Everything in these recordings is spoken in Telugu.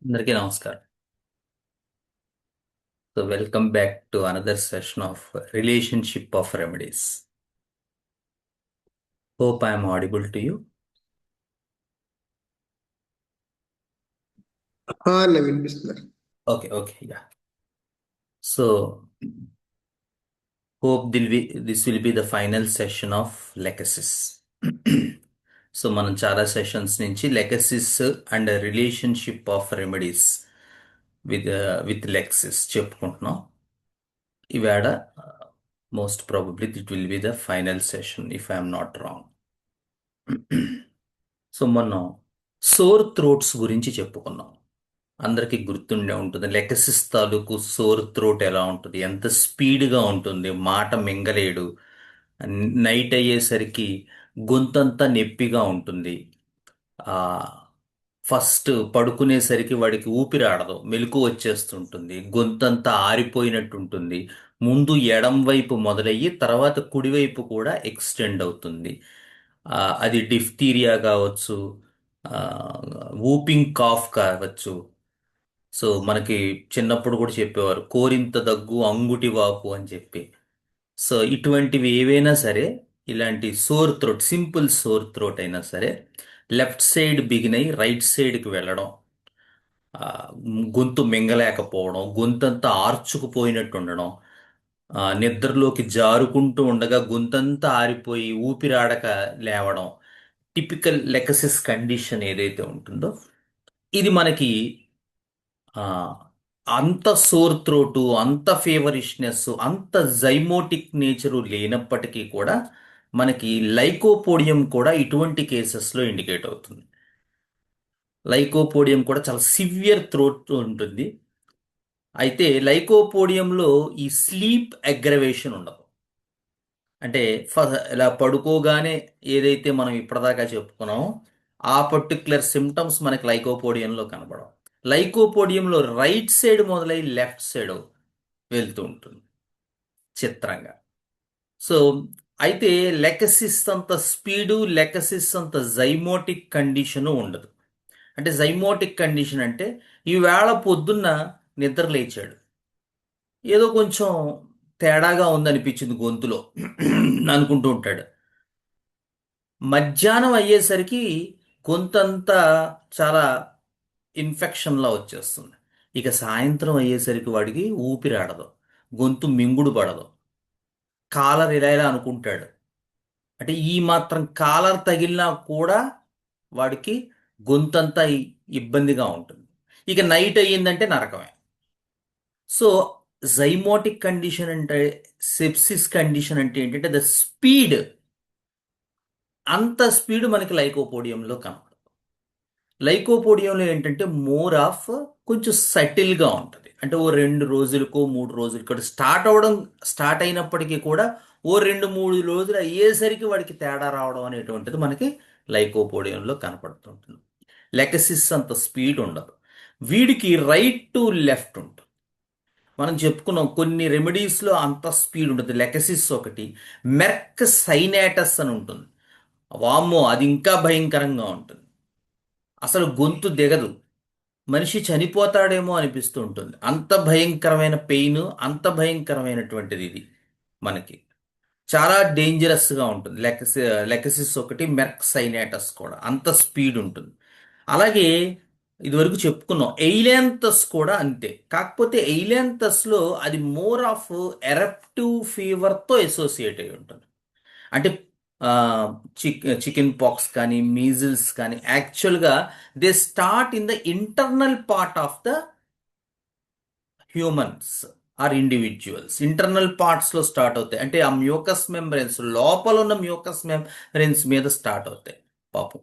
అందరికీ నమస్కారం. So welcome back to another session of relationship of remedies. Hope I'm audible to you. అన్న వినిపిస్తున్నారు. Okay okay yeah. So hope this will be the final session of Lachesis. So మనం చాలా సెషన్స్ నుంచి Lachesis and relationship of remedies with with Lachesis చెప్పుకుంటున్నాం. ఇవాడ most probably it will be the final session if I'm not wrong. So మనం సోర్ థ్రోట్స్ గురించి చెప్పుకున్నాం. అందరికీ గుర్తుండే ఉంటుంది లెకసిస్ తాలూకు సోర్ థ్రోట్ ఎలా ఉంటుంది, ఎంత స్పీడ్గా ఉంటుంది, మాట మింగలేడు, నైట్ అయ్యేసరికి గొంతంతా నొప్పిగా ఉంటుంది. ఆ ఫస్ట్ పడుకునేసరికి వాడికి ఊపిరాడదు, మెలకు వచ్చేస్తుంటుంది, గొంతంతా ఆరిపోయినట్టు ఉంటుంది. ముందు ఎడం వైపు మొదలయ్యి తర్వాత కుడివైపు కూడా ఎక్స్టెండ్ అవుతుంది. అది డిఫ్తీరియా కావచ్చు, ఆ, వూపింగ్ కాఫ్ కావచ్చు. సో మనకి చిన్నప్పుడు కూడా చెప్పేవారు కోరింత దగ్గు అంగుటి వాపు అని చెప్పి. సో ఇటువంటివి ఏవైనా సరే, ఇలాంటి sore throat, simple sore throat అయినా సరే, లెఫ్ట్ సైడ్ బిగిన్ అయ్యి రైట్ సైడ్కి వెళ్ళడం, ఆ, గొంతు మింగలేకపోవడం, గొంతంతా ఆర్చుకుపోయినట్టు ఉండడం, నిద్రలోకి జారుకుంటూ ఉండగా గొంతంతా ఆరిపోయి ఊపిరాడక లేవడం, టిపికల్ లెకసిస్ కండిషన్ ఏదైతే ఉంటుందో ఇది మనకి ఆ, అంత సోర్ త్రోటు, అంత ఫేవరిష్నెస్, అంత జైమోటిక్ నేచరు లేనప్పటికీ కూడా మనకి లైకోపోడియం కూడా ఇటువంటి కేసెస్లో ఇండికేట్ అవుతుంది. లైకోపోడియం కూడా చాలా సివియర్ త్రోట్ ఉంటుంది. అయితే లైకోపోడియంలో ఈ స్లీప్ అగ్రవేషన్ ఉండదు. అంటే ఇలా పడుకోగానే ఏదైతే మనం ఇప్పటిదాకా చెప్పుకున్నామో ఆ పర్టికులర్ సిమ్టమ్స్ మనకి లైకోపోడియంలో కనబడవు. లైకోపోడియంలో రైట్ సైడ్ మొదలై లెఫ్ట్ సైడ్ వెళ్తూ ఉంటుంది చిత్రంగా. సో అయితే లెకసిస్ అంత స్పీడు, లెకసిస్ అంత జైమోటిక్ కండిషను ఉండదు. అంటే జైమోటిక్ కండిషన్ అంటే ఈవేళ పొద్దున్న నిద్ర లేచాడు, ఏదో కొంచెం తేడాగా ఉందనిపించింది గొంతులో అనుకుంటూ ఉంటాడు. మధ్యాహ్నం అయ్యేసరికి గొంతంతా చాలా ఇన్ఫెక్షన్లా వచ్చేస్తుంది. ఇక సాయంత్రం అయ్యేసరికి వాడికి ఊపిరాడదు, గొంతు మింగుడు పడదు, కాలర్ ఇలా ఇలా అనుకుంటాడు. అంటే ఈ మాత్రం కాలర్ తగిలినా కూడా వాడికి గొంతంతా ఇబ్బందిగా ఉంటుంది. ఇక నైట్ అయ్యిందంటే నరకమే. సో జైమోటిక్ కండిషన్ అంటే, సెప్సిస్ కండిషన్ అంటే ఏంటంటే ద స్పీడ్, అంత స్పీడ్ మనకి లైకోపోడియంలో కనపడదు. లైకోపోడియంలో ఏంటంటే మోర్ ఆఫ్ కొంచెం సటిల్గా ఉంటుంది. అంటే ఓ 2 రోజులకో 3 రోజులకో స్టార్ట్ అయినప్పటికీ కూడా ఓ 2-3 రోజులు అయ్యేసరికి వాడికి తేడా రావడం అనేటువంటిది మనకి లైకోపోడియంలో కనపడుతుంటుంది. లెకసిస్ అంత స్పీడ్ ఉండదు. వీడికి రైట్ టు లెఫ్ట్ ఉంటుంది. మనం చెప్పుకున్నాం కొన్ని రెమెడీస్లో అంత స్పీడ్ ఉంటుంది. లెకసిస్ ఒకటి, మెర్క్ సైనాటస్ అని ఉంటుంది. వామ్మో, అది ఇంకా భయంకరంగా ఉంటుంది. అసలు గొంతు దిగదు, మనిషి చనిపోతాడేమో అనిపిస్తూ ఉంటుంది. అంత భయంకరమైన పెయిన్, అంత భయంకరమైనటువంటిది ఇది. మనకి చాలా డేంజరస్గా ఉంటుంది. లెకసిస్ ఒకటి, మెర్క్ సైనాటస్ కూడా అంత స్పీడ్ ఉంటుంది. అలాగే ఇదివరకు చెప్పుకున్నాం ఎయిలాంథస్ కూడా అంతే. కాకపోతే ఎయిలాంథస్లో అది మోర్ ఆఫ్ ఎరప్టివ్ ఫీవర్తో అసోసియేట్ అయి ఉంటుంది. అంటే చికెన్ పాక్స్ కానీ మీజిల్స్ కానీ యాక్చువల్గా they start in the internal part of the humans or individuals. Internal పార్ట్స్లో స్టార్ట్ అవుతాయి. అంటే ఆ మ్యూకస్ మెంబ్రెన్స్, లోపల ఉన్న మ్యూకస్ మెంబ్రెన్స్ మీద స్టార్ట్ అవుతాయి పాపం,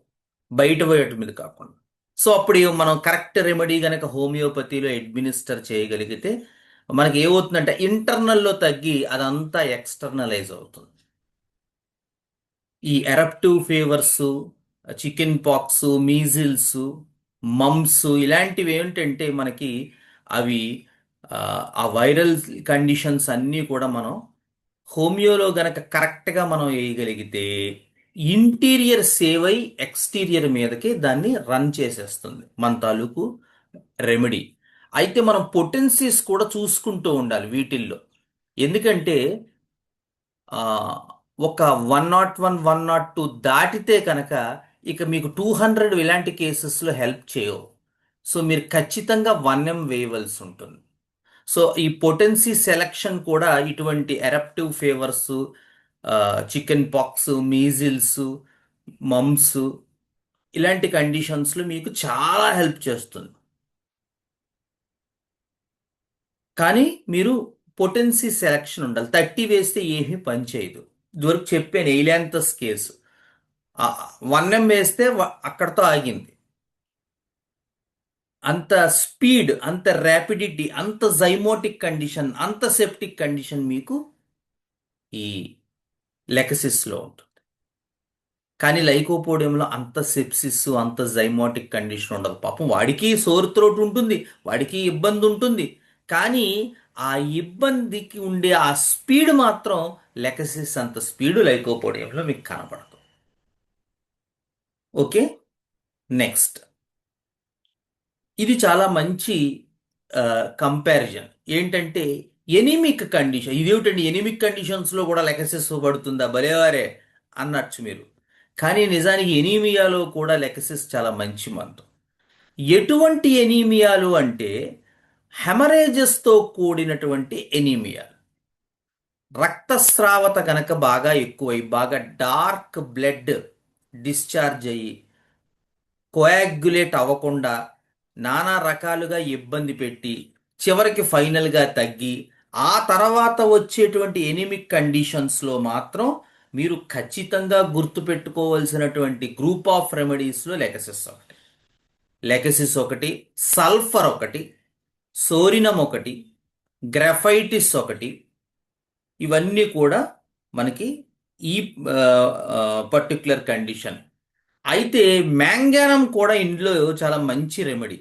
బయట పోయేటి మీద కాకుండా. సో అప్పుడు మనం కరెక్ట్ రెమెడీ కనుక హోమియోపతిలో అడ్మినిస్టర్ చేయగలిగితే మనకి ఏమవుతుందంటే ఇంటర్నల్లో తగ్గి అదంతా ఎక్స్టర్నలైజ్ అవుతుంది. ఈ eruptive fevers, chicken pox, measles, mumps ఇలాంటివి ఏంటంటే మనకి అవి ఆ వైరల్ కండిషన్స్ అన్నీ కూడా మనం హోమియోలో గనక కరెక్ట్గా మనం వేయగలిగితే ఇంటీరియర్ సేవ్ అయి ఎక్స్టీరియర్ మీదకి దాన్ని రన్ చేసేస్తుంది మన తాలూకు రెమెడీ. అయితే మనం పొటెన్సీస్ కూడా చూసుకుంటూ ఉండాలి వీటిల్లో. ఎందుకంటే ఆ, ఒక 101 102 దాటితే కనుక ఇక మీకు 200 ఇలాంటి కేసెస్లో హెల్ప్ చేయవు. సో మీరు ఖచ్చితంగా 1M వేయవలసి ఉంటుంది. సో ఈ పొటెన్సీ సెలక్షన్ కూడా ఇటువంటి eruptive fevers, chicken pox, measles, mumps, ఇలాంటి కండిషన్స్లో మీకు చాలా హెల్ప్ చేస్తుంది. కానీ మీరు పొటెన్సీ సెలక్షన్ ఉండాలి. 30 వేస్తే ఏమీ పని చేయదు. ఇదివరకు చెప్పాను ఎయిలాంథస్ కేసు. 1M వేస్తే అక్కడతో ఆగింది. అంత స్పీడ్, అంత ర్యాపిడిటీ, అంత జైమోటిక్ కండిషన్, అంత సెప్టిక్ కండిషన్ మీకు ఈ లెకసిస్లో ఉంటుంది. కానీ లైకోపోడియంలో అంత సెప్సిస్, అంత జైమోటిక్ కండిషన్ ఉండదు. పాపం వాడికి సోర్ త్రోట్ ఉంటుంది, వాడికి ఇబ్బంది ఉంటుంది. కానీ ఆ ఇబ్బందికి ఉండే ఆ స్పీడ్ మాత్రం లెకసిస్ అంత స్పీడ్ లైకోపోడియంలో మీకు కనపడదు. Okay, next. ఇది చాలా మంచి కంపారిజన్. ఏంటంటే ఎనిమిక్ కండిషన్, ఇదేమిటండి ఎనిమిక్ కండిషన్స్లో కూడా లెకసిస్ పడుతుందా భలేవారే అన్నచ్చు మీరు. కానీ నిజానికి ఎనీమియాలో కూడా లెకసిస్ చాలా మంచి మందు. ఎటువంటి ఎనీమియాలు అంటే హెమరేజెస్తో కూడినటువంటి ఎనీమియా. రక్తస్రావత కనుక బాగా ఎక్కువై బాగా డార్క్ బ్లడ్ డిశ్చార్జ్ అయ్యి కోయాగ్యులేట్ అవ్వకుండా నానా రకాలుగా ఇబ్బంది పెట్టి చివరికి ఫైనల్గా తగ్గి ఆ తర్వాత వచ్చేటువంటి ఎనిమిక్ కండిషన్స్లో మాత్రం మీరు ఖచ్చితంగా గుర్తుపెట్టుకోవాల్సినటువంటి గ్రూప్ ఆఫ్ రెమెడీస్లో లెకసిస్ ఒకటి. లెకసిస్ ఒకటి, సల్ఫర్ ఒకటి, సోరినం ఒకటి, గ్రఫైటిస్ ఒకటి. ఇవన్నీ కూడా మనకి ఈ పర్టిక్యులర్ కండిషన్. అయితే మ్యాంగానం కూడా ఇందులో చాలా మంచి రెమెడీ.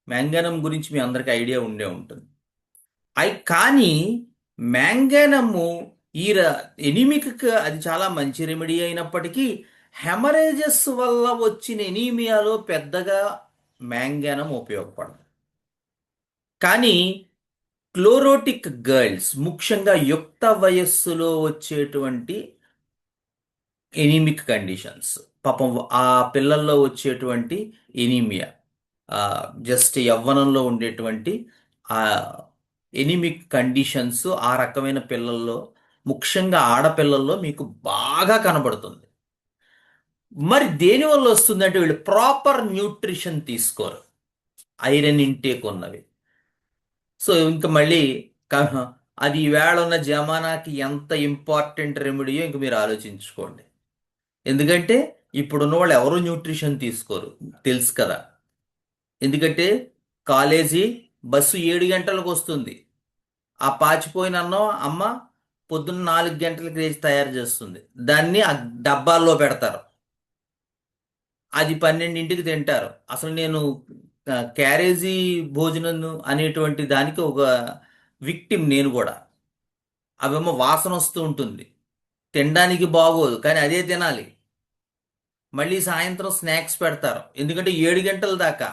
మ్యాంగానం గురించి మీ అందరికీ ఐడియా ఉండే ఉంటుంది. కానీ మ్యాంగానము ఈ ఎనీమిక్ అది చాలా మంచి రెమెడీ అయినప్పటికీ హెమరేజెస్ వల్ల వచ్చిన ఎనీమియాలో పెద్దగా మ్యాంగానం ఉపయోగపడదు. కానీ క్లోరోటిక్ గర్ల్స్, ముఖ్యంగా యుక్త వయస్సులో వచ్చేటువంటి ఎనీమిక్ కండిషన్స్, పాపం ఆ పిల్లల్లో వచ్చేటువంటి ఎనీమియా, జస్ట్ యవ్వనంలో ఉండేటువంటి ఆ ఎనీమిక్ కండిషన్స్ ఆ రకమైన పిల్లల్లో, ముఖ్యంగా ఆడపిల్లల్లో మీకు బాగా కనబడుతుంది. మరి దేనివల్ల వస్తుందంటే వీళ్ళు ప్రాపర్ న్యూట్రిషన్ తీసుకోరు, ఐరన్ ఇంటేక్ ఉన్నవి. సో ఇంకా మళ్ళీ అది ఈవేళ ఉన్న జమానాకి ఎంత ఇంపార్టెంట్ రెమెడీయో ఇంక మీరు ఆలోచించుకోండి. ఎందుకంటే ఇప్పుడున్న వాళ్ళు ఎవరు న్యూట్రిషన్ తీసుకోరు, తెలుసు కదా. ఎందుకంటే కాలేజీ బస్సు 7 గంటలకు వస్తుంది. ఆ పాచిపోయిన అన్నం అమ్మ పొద్దున్న 4 గంటలకు లేచి తయారు చేస్తుంది. దాన్ని ఆ డబ్బాల్లో పెడతారు. అది 12ంటికి తింటారు. అసలు నేను క్యారేజీ భోజనం అనేటువంటి దానికి ఒక విక్టిమ్ నేను కూడా. అవేమో వాసన వస్తూ ఉంటుంది, తినడానికి బాగోదు, కానీ అదే తినాలి. మళ్ళీ సాయంత్రం స్నాక్స్ పెడతారు, ఎందుకంటే 7 గంటల దాకా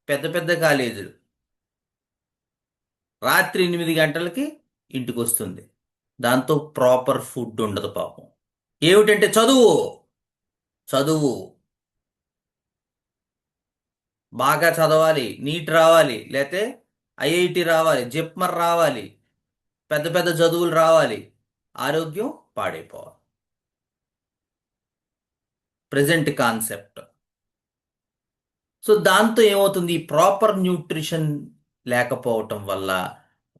పెద్ద పెద్ద కాలేజీలు. రాత్రి 8 గంటలకి ఇంటికి వస్తుంది. దాంతో ప్రాపర్ ఫుడ్ ఉండదు పాపం. ఏమిటంటే చదువు, చదువు బాగా చదవాలి, నీట్ రావాలి, లేతే ఐఐటి రావాలి, జిప్మర్ రావాలి, పెద్ద పెద్ద చదువులు రావాలి, ఆరోగ్యం పాడైపోవాలి. Present concept. సో దాంతో ఏమవుతుంది, ఈ ప్రాపర్ న్యూట్రిషన్ లేకపోవటం వల్ల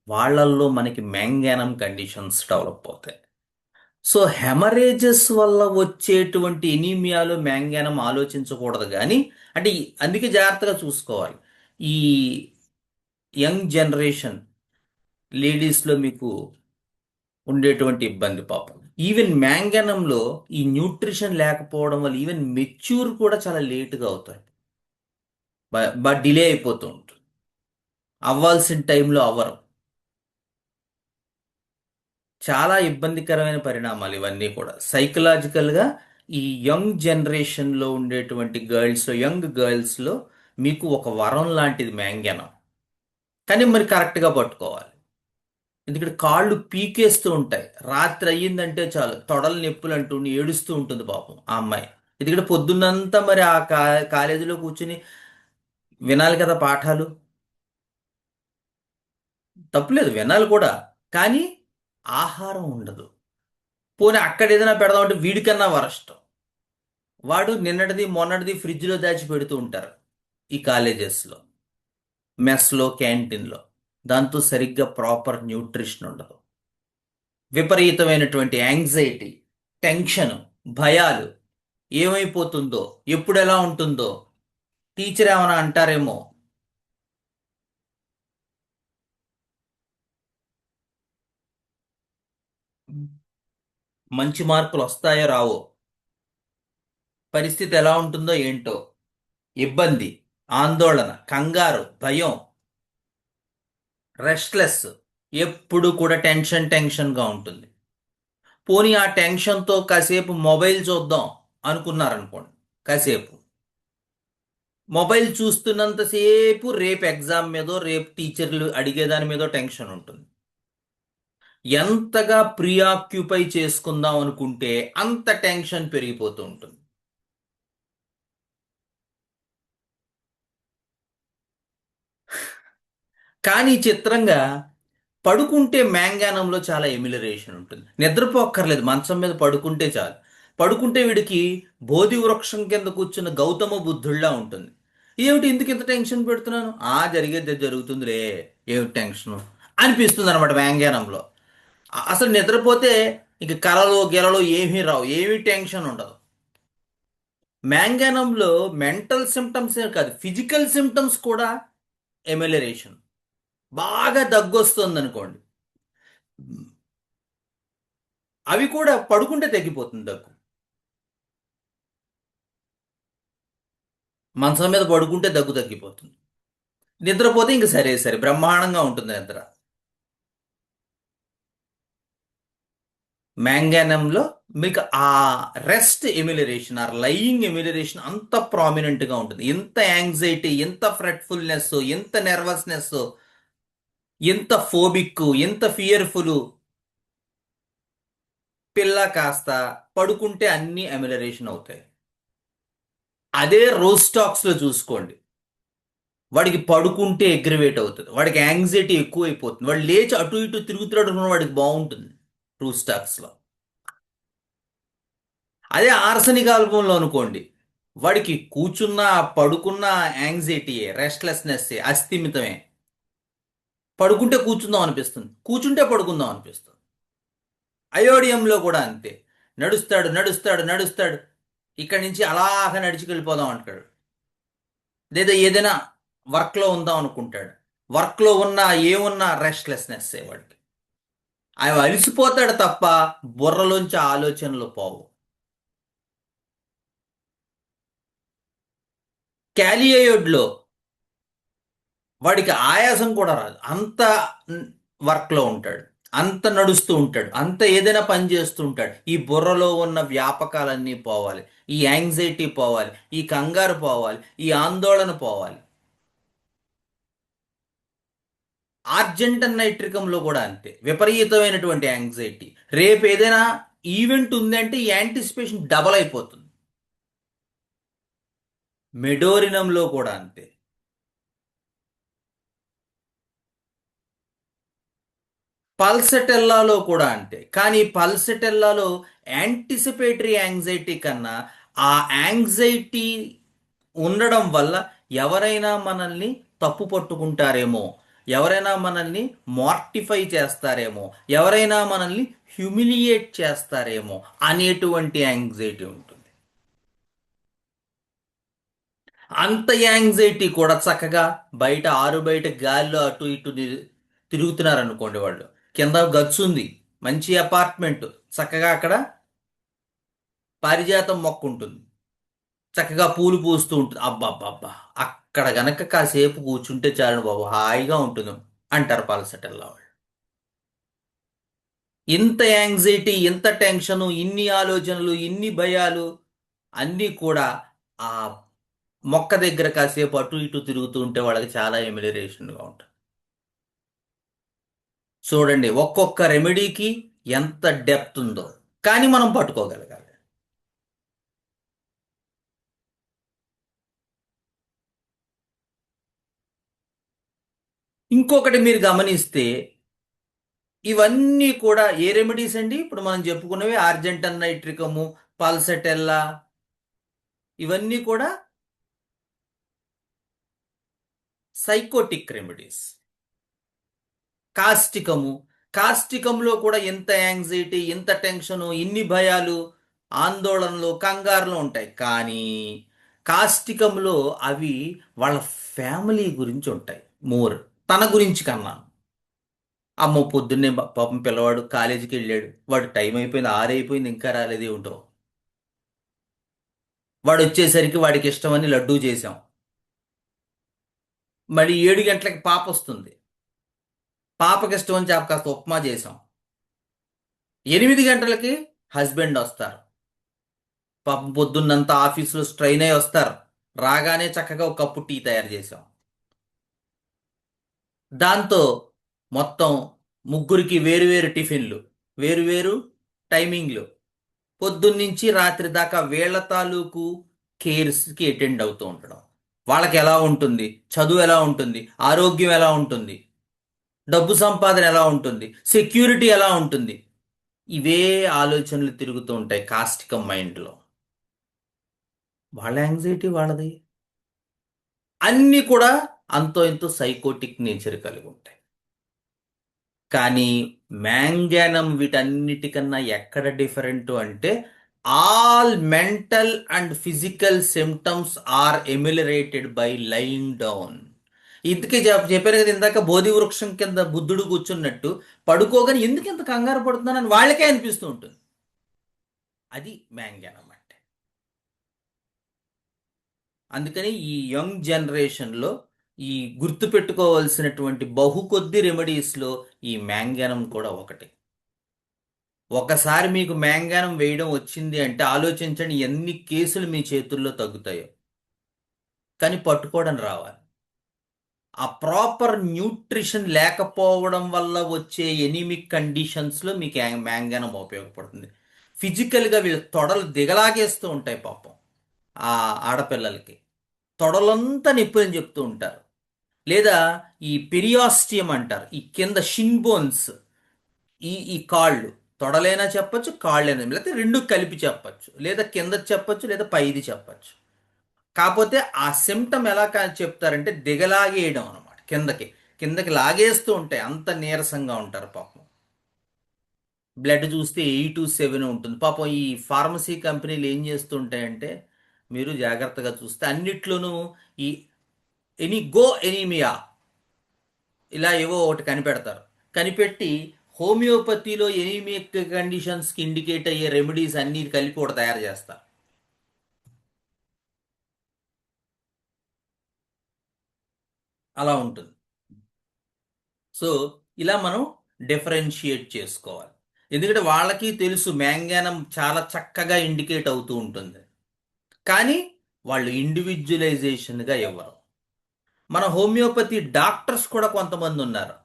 వాళ్ళల్లో మనకి మ్యాంగానం కండిషన్స్ డెవలప్ అవుతాయి. సో హెమరేజెస్ వల్ల వచ్చేటువంటి ఎనీమియాలో మ్యాంగానం ఆలోచించకూడదు. కానీ అంటే అందుకే జాగ్రత్తగా చూసుకోవాలి. ఈ యంగ్ జనరేషన్ లేడీస్లో మీకు ఉండేటువంటి ఇబ్బంది పాపం. ఈవెన్ మ్యాంగానంలో ఈ న్యూట్రిషన్ లేకపోవడం వల్ల ఈవెన్ మెచ్యూర్ కూడా చాలా లేటుగా అవుతాయి, బాగా డిలే అయిపోతూ ఉంటుంది, అవ్వాల్సిన టైంలో అవ్వరు. చాలా ఇబ్బందికరమైన పరిణామాలు ఇవన్నీ కూడా సైకలాజికల్గా. ఈ యంగ్ జనరేషన్లో ఉండేటువంటి గర్ల్స్లో, యంగ్ గర్ల్స్లో మీకు ఒక వరం లాంటిది మ్యాంగనం. కానీ మరి కరెక్ట్గా పట్టుకోవాలి. ఎందుకంటే కాళ్ళు పీకేస్తూ ఉంటాయి. రాత్రి అయ్యిందంటే చాలు తొడలు నొప్పులు అంటూ ఏడుస్తూ ఉంటుంది పాపం ఆ అమ్మాయి. ఎందుకంటే పొద్దున్నంతా మరి ఆ కాలేజీలో కూర్చుని వినాలి కదా పాఠాలు. తప్పులేదు, వినాలి కూడా. కానీ ఆహారం ఉండదు. పోనీ అక్కడ ఏదైనా పెడదామంటే వీడికన్నా వరస్ట్. వాడు నిన్నటిది మొన్నటిది ఫ్రిడ్జ్లో దాచి పెడుతూ ఉంటారు ఈ కాలేజెస్లో, మెస్లో, క్యాంటీన్లో. దాంతో సరిగ్గా ప్రాపర్ న్యూట్రిషన్ ఉండదు. విపరీతమైనటువంటి యాంగ్జైటీ, టెన్షన్, భయాలు. ఏమైపోతుందో, ఎప్పుడు ఎలా ఉంటుందో, టీచర్ ఏమైనా అంటారేమో. మంచి మార్కులు వస్తాయో రావో, పరిస్థితి ఎలా ఉంటుందో ఏంటో, ఇబ్బంది, ఆందోళన, కంగారు, భయం, రెస్ట్లెస్. ఎప్పుడు కూడా టెన్షన్ టెన్షన్గా ఉంటుంది. పోనీ ఆ టెన్షన్తో కాసేపు మొబైల్ చూద్దాం అనుకున్నారనుకోండి. కాసేపు మొబైల్ చూస్తున్నంతసేపు రేపు ఎగ్జామ్ మీదో రేపు టీచర్లు అడిగేదాని మీదో టెన్షన్ ఉంటుంది. ఎంతగా ప్రియాక్యుపై చేసుకుందాం అనుకుంటే అంత టెన్షన్ పెరిగిపోతూ ఉంటుంది. కానీ చిత్రంగా పడుకుంటే మ్యాంగానంలో చాలా ఎమిలరేషన్ ఉంటుంది. నిద్రపోక్కర్లేదు, మంచం మీద పడుకుంటే చాలు. పడుకుంటే వీడికి బోధి వృక్షం కింద కూర్చున్న గౌతమ బుద్ధుల్లా ఉంటుంది. ఏమిటి ఎందుకు ఇంత టెన్షన్ పెడుతున్నాను, జరిగేది జరుగుతుందిలే, ఏమిటి టెన్షన్ అనిపిస్తుంది అనమాట మ్యాంగానంలో. అసలు నిద్రపోతే ఇక కలలు గెలలు ఏమీ రావు, ఏమీ టెన్షన్ ఉండదు. మ్యాంగానంలో మెంటల్ సిమ్టమ్సే కాదు, ఫిజికల్ సిమ్టమ్స్ కూడా ఎమిలరేషన్. బాగా దగ్గొస్తుంది అనుకోండి, అవి కూడా పడుకుంటే తగ్గిపోతుంది దగ్గు. మంచం మీద పడుకుంటే దగ్గు తగ్గిపోతుంది. నిద్రపోతే ఇంక సరే సరే బ్రహ్మాండంగా ఉంటుంది నిద్ర. మ్యాంగానంలో మీకు ఆ రెస్ట్ ఎమ్యులరేషన్ ఆర్ లయింగ్ ఎమ్యులరేషన్ అంత ప్రామినెంట్గా ఉంటుంది. ఎంత యాంగ్జైటీ, ఎంత ఫ్రెట్ఫుల్నెస్, ఎంత నెర్వస్నెస్, ఎంత ఫోబిక్, ఎంత ఫియర్ఫుల్. పిల్ల కాస్త పడుకుంటే అన్ని ఎమ్యులరేషన్ అవుతాయి. అదే రోస్టాక్స్ లో చూసుకోండి. వాడికి పడుకుంటే అగ్రివేట్ అవుతుంది, వాడికి యాంగ్జైటీ ఎక్కువ అయిపోతుంది, వాడు లేచి అటు ఇటు తిరుగుతున్నాడు అనుకున్న వాడికి బాగుంటుంది ట్రూస్టాక్స్ లో. అదే ఆర్సనిక్ ఆల్బంలో అనుకోండి, వాడికి కూర్చున్నా పడుకున్నా యాంగ్జైటీయే, రెస్ట్లెస్నెస్, అస్థిమితమే. పడుకుంటే కూర్చుందాం అనిపిస్తుంది, కూర్చుంటే పడుకుందాం అనిపిస్తుంది. అయోడియంలో కూడా అంతే. నడుస్తాడు నడుస్తాడు నడుస్తాడు, ఇక్కడి నుంచి అలాగ నడిచికెళ్ళిపోదాం అంటాడు. లేదా ఏదైనా వర్క్లో ఉందాం అనుకుంటాడు, వర్క్లో ఉన్నా ఏమున్నా రెస్ట్లెస్నెస్ వాడికి. ఆయన అలిసిపోతాడు తప్ప బుర్రలోంచి ఆలోచనలు పోవు. క్యాలియోయిడ్లో వాడికి ఆయాసం కూడా రాదు, అంత వర్క్లో ఉంటాడు, అంత నడుస్తూ ఉంటాడు, అంత ఏదైనా పని చేస్తూ ఉంటాడు. ఈ బుర్రలో ఉన్న వ్యాపకాలన్నీ పోవాలి, ఈ యాంగ్జైటీ పోవాలి, ఈ కంగారు పోవాలి, ఈ ఆందోళన పోవాలి. ఆర్జెంటన్ నైట్రికంలో కూడా అంతే, విపరీతమైనటువంటి యాంగ్జైటీ. రేపు ఏదైనా ఈవెంట్ ఉంది అంటే ఈ యాంటిసిపేషన్ డబల్ అయిపోతుంది. మెడోరినంలో కూడా అంతే. పల్సటెల్లాలో కూడా అంతే. కానీ పల్సటెల్లాలో యాంటిసిపేటరీ యాంగ్జైటీ కన్నా ఆ యాంగ్జైటీ ఉండడం వల్ల ఎవరైనా మనల్ని తప్పు పట్టుకుంటారేమో, ఎవరైనా మనల్ని మార్టిఫై చేస్తారేమో, ఎవరైనా మనల్ని హ్యూమిలియేట్ చేస్తారేమో అనేటువంటి యాంగ్జైటీ ఉంటుంది. అంత యాంగ్జైటీ కూడా చక్కగా బయట ఆరు బయట గాల్లో అటు ఇటు తిరుగుతున్నారు అనుకోండి వాళ్ళు. కింద గచ్చు ఉంది, మంచి అపార్ట్మెంట్, చక్కగా అక్కడ పారిజాతం మొక్క ఉంటుంది, చక్కగా పూలు పూస్తూ ఉంటుంది. అబ్బా, అక్కడ గనక కాసేపు కూర్చుంటే చాలు బాబు, హాయిగా ఉంటుంది అంటారు పాలసెటల్లా వాళ్ళు. ఇంత యాంగ్జైటీ, ఇంత టెన్షను, ఇన్ని ఆలోచనలు, ఇన్ని భయాలు అన్నీ కూడా ఆ మొక్క దగ్గర కాసేపు అటు ఇటు తిరుగుతూ ఉంటే వాళ్ళకి చాలా ఎమిలిరేషన్గా ఉంటుంది. చూడండి ఒక్కొక్క రెమెడీకి ఎంత డెప్త్ ఉందో, కానీ మనం పట్టుకోగలగాలి. ఇంకొకటి మీరు గమనిస్తే ఇవన్నీ కూడా ఏ రెమెడీస్ అండి? ఇప్పుడు మనం చెప్పుకున్నవి ఆర్జెంటన్ నైట్రికము, పల్సటెల్లా, ఇవన్నీ కూడా సైకోటిక్ రెమెడీస్. కాస్టికము, కాస్టికంలో కూడా ఎంత యాంగ్జైటీ, ఎంత టెన్షను, ఇన్ని భయాలు, ఆందోళనలు, కంగారులు ఉంటాయి. కానీ కాస్టికంలో అవి వాళ్ళ ఫ్యామిలీ గురించి ఉంటాయి. మోర్ తన గురించి కన్నా. అమ్మో పొద్దున్నే పాపం పిల్లవాడు కాలేజీకి వెళ్ళాడు, వాడు టైం అయిపోయింది, 6 అయిపోయింది, ఇంకా రాలేదే ఉంటో, వాడు వచ్చేసరికి వాడికి ఇష్టమని లడ్డూ చేశాం. మళ్ళీ 7 గంటలకి పాప వస్తుంది, పాపకి ఇష్టం అని చెప్పి కాస్త ఉప్మా చేశాం. 8 గంటలకి హస్బెండ్ వస్తారు, పాపం పొద్దున్నంతా ఆఫీసులో స్ట్రైన్ అయి వస్తారు, రాగానే చక్కగా ఒక కప్పు టీ తయారు చేశాం. దాంతో మొత్తం ముగ్గురికి వేరువేరు టిఫిన్లు, వేరువేరు టైమింగ్లు, పొద్దున్నుంచి రాత్రి దాకా వీళ్ళ తాలూకు కేర్స్కి అటెండ్ అవుతూ ఉండడం. వాళ్ళకి ఎలా ఉంటుంది, చదువు ఎలా ఉంటుంది, ఆరోగ్యం ఎలా ఉంటుంది, డబ్బు సంపాదన ఎలా ఉంటుంది, సెక్యూరిటీ ఎలా ఉంటుంది, ఇవే ఆలోచనలు తిరుగుతూ ఉంటాయి కాస్టికం మైండ్లో. వాళ్ళ యాంగ్జైటీ వాళ్ళది. అన్నీ కూడా అంతో ఎంతో సైకోటిక్ నేచర్ కలిగి ఉంటాయి. కానీ మ్యాంగానం వీటన్నిటికన్నా ఎక్కడ డిఫరెంట్ అంటే all mental and physical symptoms are ameliorated by lying down. ఇంతకీ చెప్పాను కదా ఇందాక, బోధి వృక్షం కింద బుద్ధుడు కూర్చున్నట్టు పడుకోగానే ఎందుకు ఇంత కంగారు పడుతున్నానని వాళ్ళకే అనిపిస్తూ ఉంటుంది. అది మ్యాంగానం అంటే. అందుకని ఈ యంగ్ జనరేషన్లో ఈ గుర్తుపెట్టుకోవాల్సినటువంటి బహు కొద్ది రెమెడీస్లో ఈ మ్యాంగానం కూడా ఒకటి. ఒకసారి మీకు మ్యాంగానం వేయడం వచ్చింది అంటే ఆలోచించండి ఎన్ని కేసులు మీ చేతుల్లో తగ్గుతాయో. కానీ పట్టుకోవడం రావాలి. ఆ ప్రాపర్ న్యూట్రిషన్ లేకపోవడం వల్ల వచ్చే ఎనిమిక్ కండిషన్స్లో మీకు మ్యాంగానం ఉపయోగపడుతుంది. ఫిజికల్గా వీళ్ళ తొడలు దిగలాగేస్తూ ఉంటాయి పాపం ఆ ఆడపిల్లలకి, తొడలంతా నొప్పి అని చెప్తూ ఉంటారు. లేదా ఈ పెరియాస్టియం అంటారు, ఈ కింద షిన్ బోన్స్, ఈ కాళ్ళు, తొడలైనా చెప్పొచ్చు, కాళ్ళైనా, లేకపోతే రెండు కలిపి చెప్పొచ్చు, లేదా కింద చెప్పొచ్చు, లేదా పైది చెప్పొచ్చు. కాకపోతే ఆ సిమ్టమ్ ఎలా చెప్తారంటే దిగలాగేయడం అనమాట, కిందకి కిందకి లాగేస్తూ ఉంటాయి, అంత నీరసంగా ఉంటారు పాపం. బ్లడ్ చూస్తే 8 to 7 ఉంటుంది పాపం. ఈ ఫార్మసీ కంపెనీలు ఏం చేస్తూ ఉంటాయంటే మీరు జాగ్రత్తగా చూస్తే అన్నిట్లోనూ ఈ ఎనీమియా ఇలా ఏవో ఒకటి కనిపెడతారు. కనిపెట్టి హోమియోపతిలో ఎనీమిక్ కండిషన్స్కి ఇండికేట్ అయ్యే రెమెడీస్ అన్నీ కలిపి కూడా తయారు చేస్తారు. అలా ఉంటుంది. సో ఇలా మనం డిఫరెన్షియేట్ చేసుకోవాలి. ఎందుకంటే వాళ్ళకి తెలుసు మ్యాంగానం చాలా చక్కగా ఇండికేట్ అవుతూ ఉంటుంది, కానీ వాళ్ళు ఇండివిజువలైజేషన్గా ఇవ్వరు. మన హోమియోపతి డాక్టర్స్ కూడా కొంతమంది ఉన్నారు,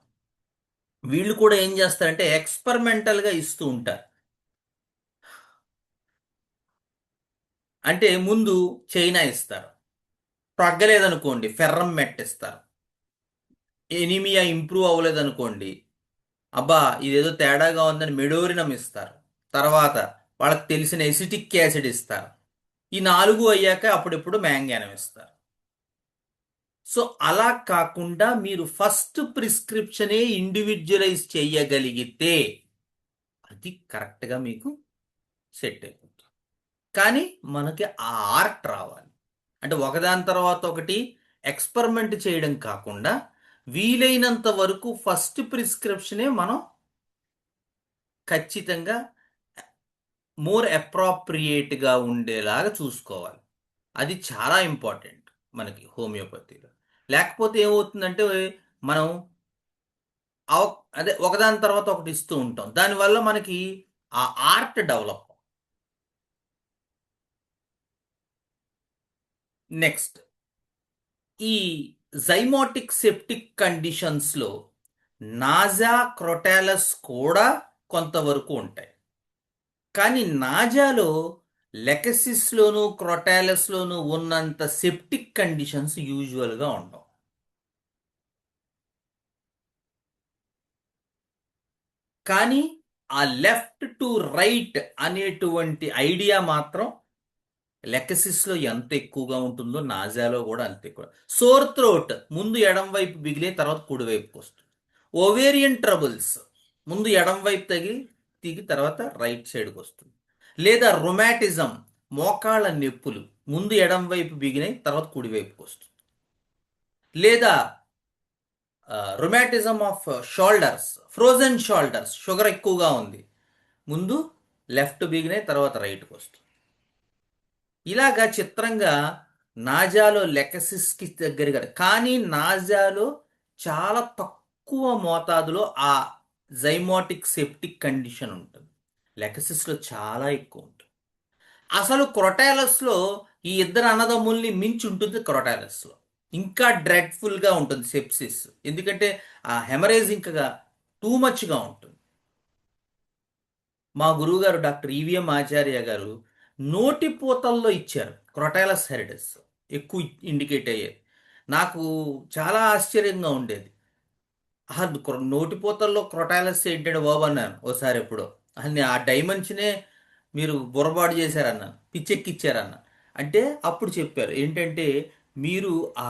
వీళ్ళు కూడా ఏం చేస్తారంటే ఎక్స్పెరిమెంటల్గా ఇస్తూ ఉంటారు. అంటే ముందు చైనా ఇస్తారు, తగ్గలేదనుకోండి ఫెర్రం మెట్ ఇస్తారు. ఎనీమియా ఇంప్రూవ్ అవ్వలేదనుకోండి, అబ్బా ఇదేదో తేడాగా ఉందని మెడోరినం ఇస్తారు. తర్వాత వాళ్ళకి తెలిసిన ఎసిటిక్ యాసిడ్ ఇస్తారు. ఈ 4 అయ్యాక అప్పుడెప్పుడు మ్యాంగానం ఇస్తారు. సో అలా కాకుండా మీరు ఫస్ట్ ప్రిస్క్రిప్షనే ఇండివిజువలైజ్ చేయగలిగితే అది కరెక్ట్గా మీకు సెట్ అయిపోతుంది. కానీ మనకి ఆ ఆర్ట్ రావాలి. అంటే ఒకదాని తర్వాత ఒకటి ఎక్స్పెరిమెంట్ చేయడం కాకుండా వీలైనంత వరకు ఫస్ట్ ప్రిస్క్రిప్షనే మనం ఖచ్చితంగా మోర్ అప్రాప్రియేట్గా ఉండేలాగా చూసుకోవాలి. అది చాలా ఇంపార్టెంట్ మనకి హోమియోపతిలో. లేకపోతే ఏమవుతుందంటే మనం అదే ఒకదాని తర్వాత ఒకటి ఇస్తూ ఉంటాం, దానివల్ల మనకి ఆ ఆర్ట్ డెవలప్. నెక్స్ట్ ఈ జైమోటిక్ సెప్టిక్ కండిషన్స్లో నాజా క్రొటాలస్ కూడా కొంతవరకు ఉంటాయి. కానీ నాజాలో లెకసిస్లోను క్రొటాలస్లోను ఉన్నంత సెప్టిక్ కండిషన్స్ యూజువల్గా ఉండవు. కానీ ఆ లెఫ్ట్ టు రైట్ అనేటువంటి ఐడియా మాత్రం లెకసిస్లో ఎంత ఎక్కువగా ఉంటుందో నాజాలో కూడా అంత ఎక్కువ. సోర్ థ్రోట్ ముందు ఎడం వైపు బిగిలే తర్వాత కుడి వైపుకి వస్తుంది. ఓవేరియన్ ట్రబుల్స్ ముందు ఎడం వైపు తిగి తర్వాత రైట్ సైడ్కి వస్తుంది. లేదా రొమాటిజం మోకాళ్ళ నొప్పులు ముందు ఎడం వైపు బిగినాయి తర్వాత కుడి వైపుకి వస్తుంది. లేదా rheumatism of shoulders, frozen shoulders, sugar ఎక్కువగా ఉంది ముందు లెఫ్ట్ బిగినాయి తర్వాత రైట్కి వస్తుంది. ఇలాగా చిత్రంగా నాజాలో లెకసిస్కి దగ్గరగా, కానీ నాజాలో చాలా తక్కువ మోతాదులో ఆ జైమోటిక్ సెప్టిక్ కండిషన్ ఉంటుంది. లెకసిస్లో చాలా ఎక్కువ ఉంటుంది. అసలు క్రొటాలస్లో ఈ ఇద్దరు అన్నదమ్ముల్ని మించి ఉంటుంది. క్రొటాలస్లో ఇంకా డ్రెడ్ఫుల్గా ఉంటుంది సెప్సిస్, ఎందుకంటే ఆ హెమరేజ్ ఇంకా టూ మచ్గా ఉంటుంది. మా గురువుగారు డాక్టర్ ఈవిఎం ఆచార్య గారు నోటిపూతల్లో ఇచ్చారు క్రొటాలస్ హెరిడస్ ఎక్కువ ఇండికేట్ అయ్యేది. నాకు చాలా ఆశ్చర్యంగా ఉండేది. నోటిపూతల్లో క్రొటాలస్ ఏంటంటే బాబు అన్నాను ఓసారి. ఎప్పుడో అన్ని ఆ డైమెన్షనే మీరు బుర్రబాటు చేశారన్నాను, పిచ్చెక్కిచ్చారన్న. అంటే అప్పుడు చెప్పారు ఏంటంటే మీరు ఆ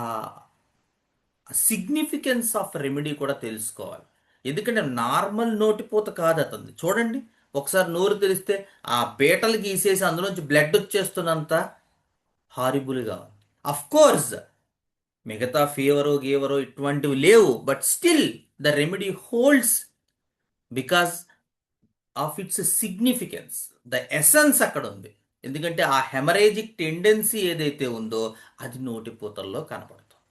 సిగ్నిఫికెన్స్ ఆఫ్ రెమెడీ కూడా తెలుసుకోవాలి. ఎందుకంటే నార్మల్ నోటిపూత కాదు అతనిది. చూడండి ఒకసారి నోరు తెరిస్తే ఆ బీటలు గీసేసి అందులోంచి బ్లడ్ వచ్చేస్తున్నంత హారిబుల్గా ఉంది. అఫ్ కోర్స్ మిగతా ఫీవరో గీవరో ఇటువంటివి లేవు, but still the remedy holds because of its significance. The essence అక్కడ ఉంది. ఎందుకంటే ఆ హెమరేజిక్ టెండెన్సీ ఏదైతే ఉందో అది నోటిపూతల్లో కనపడుతుంది.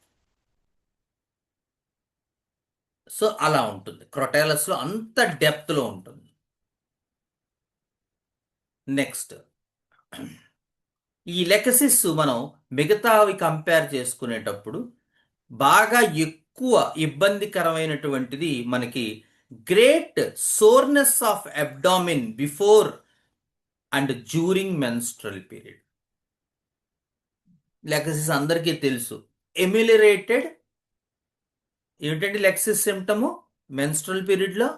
సో అలా ఉంటుంది. క్రొటాలస్లో అంత డెప్త్లో ఉంటుంది. నెక్స్ట్ ఈ లెకసిస్ మనం మిగతావి కంపేర్ చేసుకునేటప్పుడు బాగా ఎక్కువ ఇబ్బందికరమైనటువంటిది మనకి great soreness of abdomen before and during menstrual period. Lachesis అందరికీ తెలుసు. ఎమిలిరేటెడ్ ఏమిటంటే లెక్సిస్ సిమ్టము మెన్స్ట్రల్ పీరియడ్లో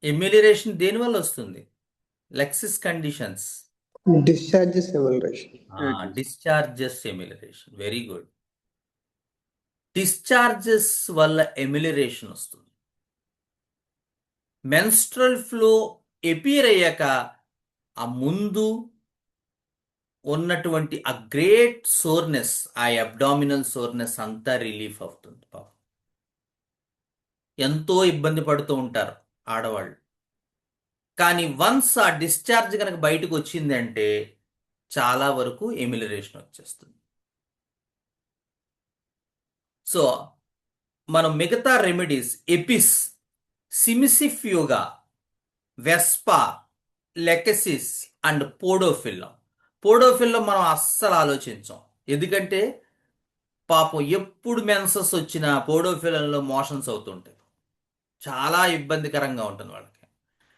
ఎమిలిరేషన్ దేనివల్ల వస్తుంది? Lachesis conditions, discharges amelioration. Discharges amelioration. Very good. Discharges వల్ల ఎమిలిరేషన్ వస్తుంది. మెన్స్ట్రల్ ఫ్లో ఎపీర్ అయ్యాక ఆ ముందు ఉన్నటువంటి ఆ గ్రేట్ సోర్నెస్, ఆ అబ్డామినల్ సోర్నెస్ అంతా రిలీఫ్ అవుతుంది. పాపం ఎంతో ఇబ్బంది పడుతూ ఉంటారు ఆడవాళ్ళు. కానీ వన్స్ ఆ డిశ్చార్జ్ కనుక బయటకు వచ్చింది అంటే చాలా వరకు ఎమిలిరేషన్ వచ్చేస్తుంది. సో మనం మిగతా remedies Apis, Cimicifuga, Vespa, Lachesis and Podophyllum. Podophyllum మనం అస్సలు ఆలోచించాం, ఎందుకంటే పాపం ఎప్పుడు మెన్సస్ వచ్చినా పోడోఫిల్లంలో మోషన్స్ అవుతుంటాయి. చాలా ఇబ్బందికరంగా ఉంటుంది వాళ్ళకి.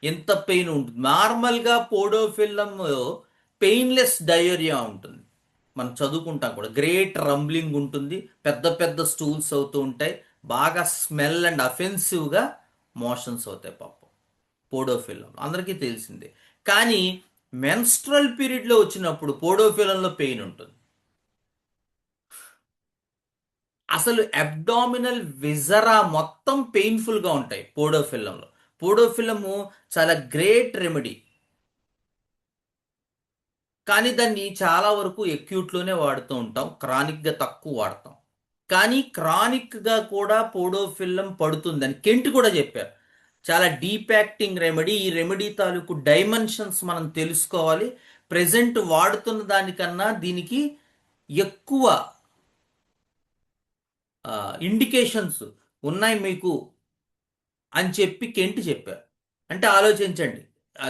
ఎంత పెయిన్ ఉంటుంది. నార్మల్గా పోడోఫిల్లంలో పెయిన్లెస్ డయోరియా ఉంటుంది. మనం చదువుకుంటాం కూడా. గ్రేట్ రంబ్లింగ్ ఉంటుంది, పెద్ద పెద్ద స్టూల్స్ అవుతూ ఉంటాయి, బాగా స్మెల్ అండ్ అఫెన్సివ్గా మోషన్స్ అవుతాయి పాపం పోడోఫిల్లం, అందరికీ తెలిసిందే. కానీ మెన్స్ట్రల్ పీరియడ్లో వచ్చినప్పుడు పోడోఫిల్లంలో పెయిన్ ఉంటుంది. అసలు అబ్డామినల్ విజరా మొత్తం పెయిన్ఫుల్గా ఉంటాయి పోడోఫిల్లంలో. పోడోఫిల్లము చాలా గ్రేట్ రెమెడీ, కానీ దాన్ని చాలా వరకు ఎక్యూట్లోనే వాడుతూ ఉంటాం, క్రానిక్గా తక్కువ వాడతాం. కానీ క్రానిక్గా కూడా పోడోఫిల్లం పడుతుందని కెంట్ కూడా చెప్పారు. చాలా డీప్ యాక్టింగ్ రెమెడీ. ఈ రెమెడీ తాలూకు డైమెన్షన్స్ మనం తెలుసుకోవాలి. ప్రెజెంట్ వాడుతున్న దానికన్నా దీనికి ఎక్కువ ఇండికేషన్స్ ఉన్నాయి మీకు అని చెప్పి కెంట్ చెప్పారు. అంటే ఆలోచించండి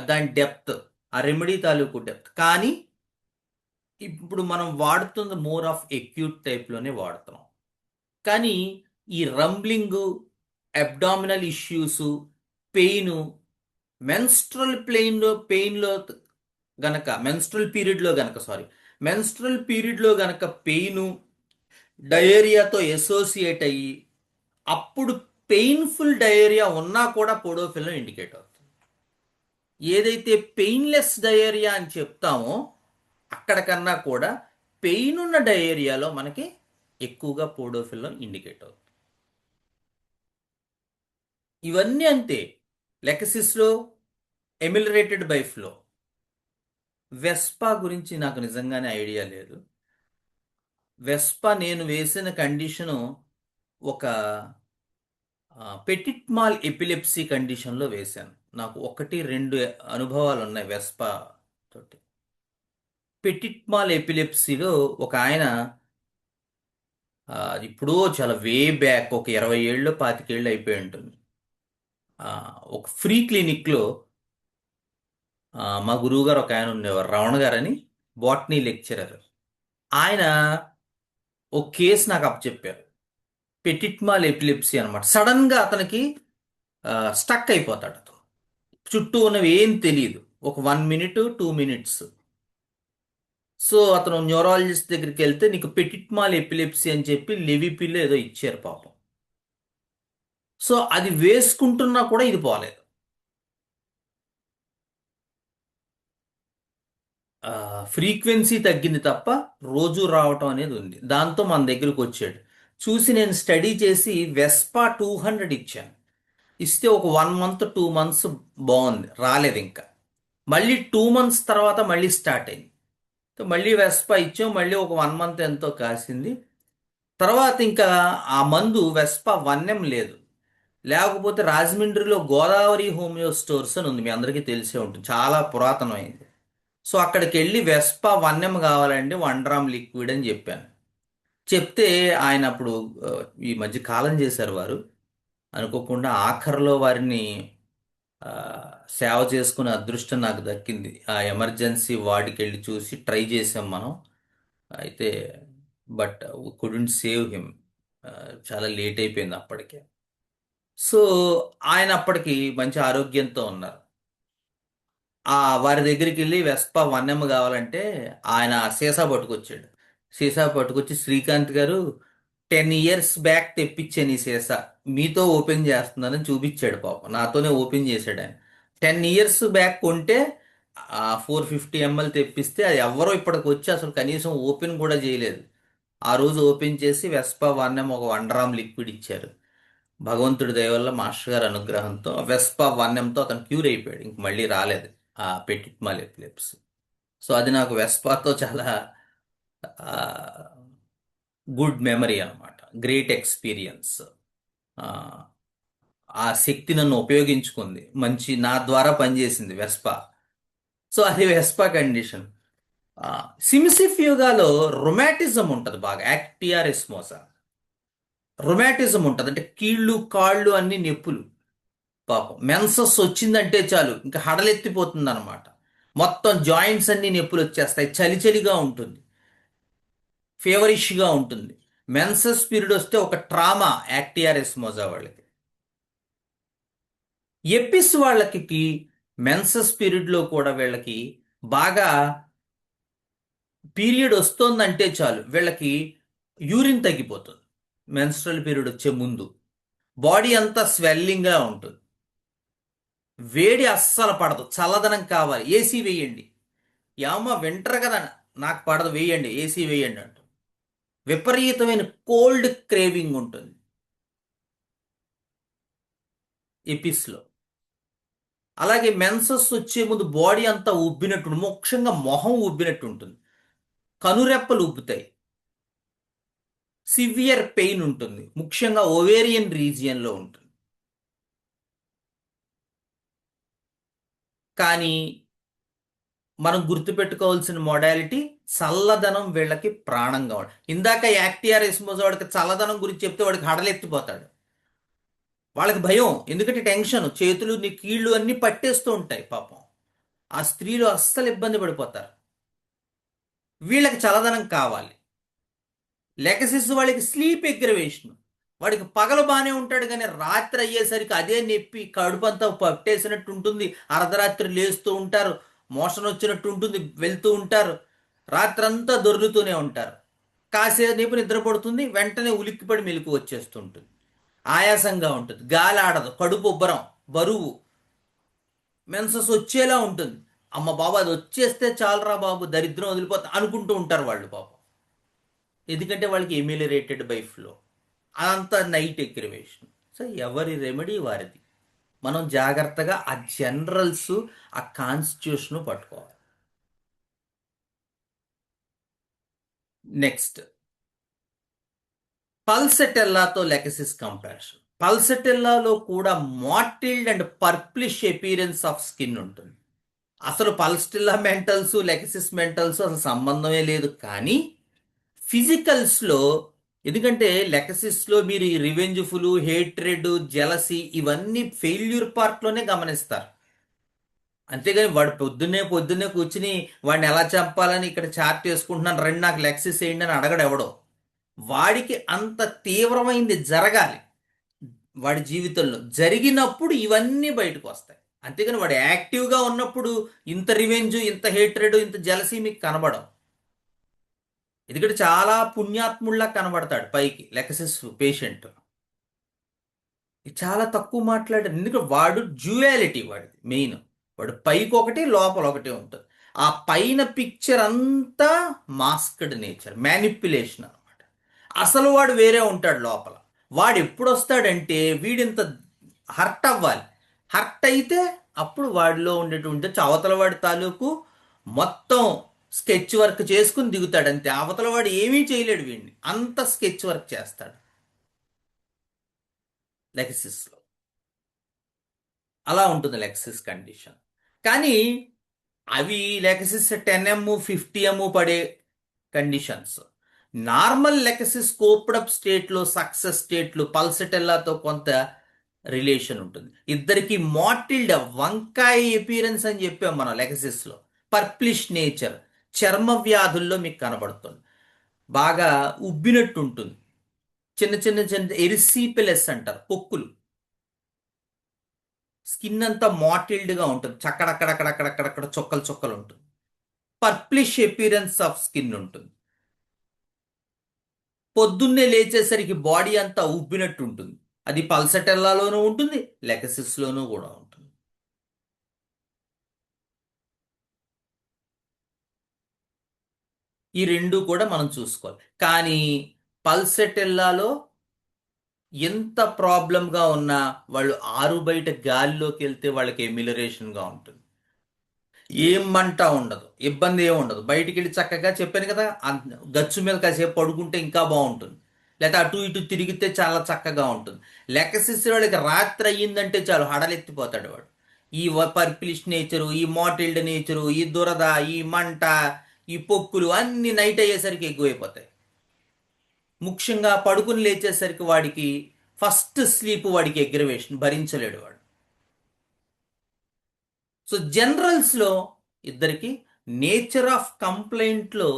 దాని డెప్త్, ఆ రెమెడీ తాలూకు డెప్త్. కానీ ఇప్పుడు మనం వాడుతుంది మోర్ ఆఫ్ ఎక్యూట్ టైప్లోనే వాడుతున్నాం. కానీ ఈ rumbling, abdominal issues, pain, menstrual గనక మెన్స్ట్రల్ పీరియడ్లో గనక సారీ మెన్స్ట్రల్ పీరియడ్లో గనక పెయిన్ డయేరియాతో అసోసియేట్ అయ్యి అప్పుడు పెయిన్ఫుల్ డయేరియా ఉన్నా కూడా పోడోఫిలం ఇండికేట్ అవుతుంది. ఏదైతే పెయిన్లెస్ డయేరియా అని చెప్తామో అక్కడ కన్నా కూడా పెయిన్ ఉన్న డయేరియాలో మనకి ఎక్కువగా పోడోఫిలం ఇండికేట్ అవుతుంది. ఇవన్నీ అంతే. లెకసిస్లో ఎమిలరేటెడ్ బై ఫ్లో. వెస్పా గురించి నాకు నిజంగానే ఐడియా లేదు. వెస్పా నేను వేసిన కండిషను ఒక పెటిట్ మాల్ ఎపిలెప్సీ కండిషన్లో వేశాను. నాకు ఒకటి రెండు అనుభవాలు ఉన్నాయి వెస్పా తోటి. పెటిట్ మాల్ ఎపిలెప్సీలో ఒక ఆయన ఇప్పుడు చాలా వే బ్యాక్ ఒక 20 ఏళ్ళు 25 ఏళ్ళు అయిపోయి ఉంటుంది. ఒక ఫ్రీ క్లినిక్లో మా గురువు గారు ఒక ఆయన ఉండేవారు, రమణ గారని, బాటనీ లెక్చరర్. ఆయన ఒక కేసు నాకు అప్పచెప్పారు. పెటిట్ మాల్ ఎపిలెప్సీ అనమాట. సడన్ గా అతనికి స్టక్ అయిపోతాడు. అతను చుట్టూ ఉన్నవి ఏం తెలియదు. ఒక 1 మినిట్ 2 మినిట్స్. సో అతను న్యూరాలజిస్ట్ దగ్గరికి వెళ్తే నీకు పెటిట్ మాల్ ఎపిలెప్సీ అని చెప్పి లెవిపిల్ ఏదో ఇచ్చారు పాపం. సో అది వేసుకుంటున్నా కూడా ఇది పోలేదు. ఫ్రీక్వెన్సీ తగ్గింది తప్ప రోజు రావటం అనేది ఉంది. దాంతో మన దగ్గరకు వచ్చాడు. చూసి నేను స్టడీ చేసి వెస్పా 200 ఇచ్చాను. ఇస్తే ఒక 1 మంత్ 2 మంత్స్ బాగుంది, రాలేదు ఇంకా. మళ్ళీ 2 మంత్స్ తర్వాత మళ్ళీ స్టార్ట్ అయింది. మళ్ళీ వెస్పా ఇచ్చాం. మళ్ళీ ఒక 1 మంత్ ఎంతో కాసింది. తర్వాత ఇంకా ఆ మందు వెస్పా 1M లేదు. లేకపోతే రాజమండ్రిలో గోదావరి హోమియో స్టోర్స్ అని ఉంది, మీ అందరికీ తెలిసే ఉంటుంది, చాలా పురాతనమైంది. సో అక్కడికి వెళ్ళి వెస్పా 1M కావాలండి 1 గ్రామ్ లిక్విడ్ అని చెప్పాను. చెప్తే ఆయన అప్పుడు ఈ మధ్య కాలం చేశారు వారు. అనుకోకుండా ఆఖరిలో వారిని ఆ, సేవ చేసుకునే అదృష్టం నాకు దక్కింది. ఆ ఎమర్జెన్సీ వార్డుకి వెళ్ళి చూసి ట్రై చేసాం మనం. అయితే బట్ కుడెంట్ సేవ్ హిమ్. చాలా లేట్ అయిపోయింది అప్పటికే. సో ఆయన అప్పటికి మంచి ఆరోగ్యంతో ఉన్నారు. వారి దగ్గరికి వెళ్ళి వెస్పా 1M కావాలంటే ఆయన సీసా పట్టుకొచ్చాడు. సీసా పట్టుకొచ్చి, శ్రీకాంత్ గారు 10 ఇయర్స్ బ్యాక్ తెప్పించాను ఈ సీసా, మీతో ఓపెన్ చేస్తున్నానని చూపించాడు. పాపం నాతోనే ఓపెన్ చేశాడు ఆయన. 10 ఇయర్స్ బ్యాక్ కొంటే 450 ml తెప్పిస్తే అది ఎవరో ఇప్పటికి వచ్చి అసలు కనీసం ఓపెన్ కూడా చేయలేదు. ఆ రోజు ఓపెన్ చేసి వెస్పా 1M ఒక 1 గ్రామ్ లిక్విడ్ ఇచ్చారు. భగవంతుడి దయ వల్ల మాస్టర్ గారి అనుగ్రహంతో వెస్పా 1Mతో అతను క్యూర్ అయిపోయాడు. ఇంక మళ్ళీ రాలేదు ఆ పెటిట్ మాల్ ఎపిలెప్సీ. సో అది నాకు వెస్పాతో చాలా గుడ్ మెమరీ అన్నమాట, గ్రేట్ ఎక్స్పీరియన్స్. ఆ శక్తి నన్ను ఉపయోగించుకుంది, మంచి నా ద్వారా పనిచేసింది వెస్పా. సో అది వెస్పా కండిషన్. సిమిసిఫ్ యోగాలో రొమాటిజం ఉంటుంది బాగా, యాక్టిఆర్ ఎస్మోసా. రొమాటిజం ఉంటుంది అంటే కీళ్ళు కాళ్ళు అన్ని నొప్పులు. పాపం మెన్సస్ వచ్చిందంటే చాలు ఇంకా హడలెత్తిపోతుంది అనమాట. మొత్తం జాయింట్స్ అన్ని నొప్పులు వచ్చేస్తాయి, చలి చలిగా ఉంటుంది, ఫేవరిష్గా ఉంటుంది. మెన్సస్ పీరియడ్ వస్తే ఒక ట్రామా యాక్టిఆర్ ఎస్మోజా వాళ్ళకి. ఎపిస్ వాళ్ళకి మెన్సస్ పీరియడ్లో కూడా వీళ్ళకి బాగా పీరియడ్ వస్తోందంటే చాలు వీళ్ళకి యూరిన్ తగ్గిపోతుంది. మెన్స్ట్రల్ పీరియడ్ వచ్చే ముందు బాడీ అంతా స్వెల్లింగ్గా ఉంటుంది. వేడి అస్సలు పడదు, చల్లదనం కావాలి, ఏసీ వేయండి. ఏమో వింటర్ కదా, నాకు పడదు, వేయండి ఏసీ వేయండి అంట. విపరీతమైన కోల్డ్ క్రేవింగ్ ఉంటుంది ఎపిస్లో. అలాగే మెన్సస్ వచ్చే ముందు బాడీ అంతా ఉబ్బినట్టు, ముఖ్యంగా మొహం ఉబ్బినట్టు ఉంటుంది, కనురెప్పలు ఉబ్బుతాయి, సివియర్ పెయిన్ ఉంటుంది, ముఖ్యంగా ఓవేరియన్ రీజియన్లో ఉంటుంది. కానీ మనం గుర్తుపెట్టుకోవాల్సిన మోడాలిటీ చల్లదనం వీళ్ళకి ప్రాణంగా ఉంటుంది. ఇందాక యాక్టిఆర్ ఎస్మోజా వాడికి చల్లదనం గురించి చెప్తే వాడికి హడలెత్తిపోతాడు. వాళ్ళకి భయం, ఎందుకంటే టెన్షన్, చేతులు నీ కీళ్ళు అన్ని పట్టేస్తూ ఉంటాయి పాపం. ఆ స్త్రీలు అస్సలు ఇబ్బంది పడిపోతారు. వీళ్ళకి చల్లదనం కావాలి. లెగసిస్ వాళ్ళకి స్లీప్ ఎగ్రవేషన్. వాడికి పగలు బాగానే ఉంటాడు కానీ రాత్రి అయ్యేసరికి అదే నొప్పి, కడుపంతా పట్టేసినట్టు ఉంటుంది, అర్ధరాత్రి లేస్తూ ఉంటారు, మోషన్ వచ్చినట్టు ఉంటుంది, వెళ్తూ ఉంటారు, రాత్రంతా దొర్లుతూనే ఉంటారు. కాసేపు నిద్ర పడుతుంది, వెంటనే ఉలిక్కిపడి మెలకు వచ్చేస్తుంటుంది, ఆయాసంగా ఉంటుంది, గాలి ఆడదు, కడుపు ఉబ్బరం, బరువు, మెన్సస్ వచ్చేలా ఉంటుంది. అమ్మ బాబు అది వచ్చేస్తే చాలరా బాబు, దరిద్రం వదిలిపోతా అనుకుంటూ ఉంటారు వాళ్ళు పాపం. ఎందుకంటే వాళ్ళకి ఎమ్యూలరేటెడ్ బై ఫ్లో, అదంతా నైట్ ఎగ్రివేషన్. సో ఎవరి రెమెడీ వారిది. మనం జాగ్రత్తగా ఆ జనరల్స్, ఆ కాన్స్టిట్యూషన్ పట్టుకోవాలి. నెక్స్ట్, పల్సెటెల్లాతో లెకసిస్ కంపారిజన్. పల్సెటెల్లాలో కూడా mottled and purplish appearance of skin ఉంటుంది. అసలు పల్స్టిల్లా మెంటల్స్, లెకసిస్ మెంటల్స్ అసలు సంబంధమే లేదు. కానీ ఫిజికల్స్లో, ఎందుకంటే లెకసిస్లో మీరు ఈ రివెంజ్ఫుల్, హేట్రెడ్, జెలసీ ఇవన్నీ ఫెయిల్యూర్ పార్ట్లోనే గమనిస్తారు. అంతేగాని వాడు పొద్దున్నే పొద్దున్నే కూర్చుని వాడిని ఎలా చంపాలని ఇక్కడ చార్ట్ వేసుకుంటున్నాను, రెండు నాకు లెక్సిస్ వేయండి అని అడగడు ఎవడో. వాడికి అంత తీవ్రమైంది జరగాలి వాడి జీవితంలో, జరిగినప్పుడు ఇవన్నీ బయటకు వస్తాయి. అంతేగాని వాడు యాక్టివ్గా ఉన్నప్పుడు ఇంత రివెంజ్, ఇంత హేట్రెడ్, ఇంత జలసీ మీకు కనబడవు. ఎందుకంటే చాలా పుణ్యాత్ముల్లా కనబడతాడు పైకి లెకసిస్ పేషెంట్. చాలా తక్కువ మాట్లాడారు, ఎందుకంటే వాడు డ్యూయాలిటీ వాడిది మెయిన్. వాడు పైకి ఒకటి, లోపల ఒకటి ఉంటుంది. ఆ పైన పిక్చర్ అంతా మాస్క్డ్ నేచర్, మ్యానిపులేషన్ అనమాట. అసలు వాడు వేరే ఉంటాడు లోపల. వాడు ఎప్పుడు వస్తాడంటే వీడింత హర్ట్ అవ్వాలి. హర్ట్ అయితే అప్పుడు వాడిలో ఉండేటువంటి అవతల వాడి తాలూకు మొత్తం స్కెచ్ వర్క్ చేసుకుని దిగుతాడు అంతే. అవతల వాడు ఏమీ చేయలేడు వీడిని, అంత స్కెచ్ వర్క్ చేస్తాడు లెక్సిస్లో. అలా ఉంటుంది లెక్సిస్ కండిషన్. కానీ అవి లెక్సిస్ 10M 50M పడే కండిషన్స్. నార్మల్ లెక్సిస్ కోప్డప్ స్టేట్లో, సక్సెస్ స్టేట్లు పల్సెటెల్లాతో కొంత రిలేషన్ ఉంటుంది. ఇద్దరికి మాటిల్డ్ వంకాయ ఎపీరెన్స్ అని చెప్పాం మనం లెక్సిస్లో. పర్ప్లిష్ నేచర్, చర్మ వ్యాధుల్లో మీకు కనబడుతుంది, బాగా ఉబ్బినట్టు ఉంటుంది, చిన్న చిన్న చిన్న ఎరిసిపెలెస్ అంటారు పొక్కులు, స్కిన్ అంతా మాటిల్డ్గా ఉంటుంది, చక్కడక్కడక్కడక్కడక్కడక్కడ చొక్కలు చొక్కలు ఉంటుంది, పర్ప్లిష్ ఎపీరెన్స్ ఆఫ్ స్కిన్ ఉంటుంది. పొద్దున్నే లేచేసరికి బాడీ అంతా ఉబ్బినట్టు ఉంటుంది. అది పల్సటెల్లాలోనూ ఉంటుంది, లెకసిస్లోనూ కూడా ఉంటుంది. ఈ రెండు కూడా మనం చూసుకోవాలి. కానీ పల్సెటెల్లాలో ఎంత ప్రాబ్లంగా ఉన్నా వాళ్ళు ఆరు బయట గాలిలోకి వెళ్తే వాళ్ళకి ఎమ్యులరేషన్గా ఉంటుంది. ఏం మంట ఉండదు, ఇబ్బంది ఏమి ఉండదు. బయటికి వెళ్ళి చక్కగా చెప్పాను కదా, గచ్చు మీద కాసేపు పడుకుంటే ఇంకా బాగుంటుంది, లేకపోతే అటు ఇటు తిరిగితే చాలా చక్కగా ఉంటుంది. లెక్కసిస్ వాళ్ళకి రాత్రి అయ్యిందంటే చాలు హడలెత్తిపోతాడు వాడు. ఈ పర్పిలిష్ నేచరు, ఈ మాటిల్డ్ నేచరు, ఈ దురద, ఈ మంట, ఈ పొక్కులు అన్ని నైట్ అయ్యేసరికి ఎక్కువైపోతాయి. ముఖ్యంగా పడుకుని లేచేసరికి వాడికి ఫస్ట్ స్లీప్, వాడికి ఎగ్రవేషన్ భరించలేడు వాడు. సో జనరల్స్లో ఇద్దరికి నేచర్ ఆఫ్ కంప్లైంట్లో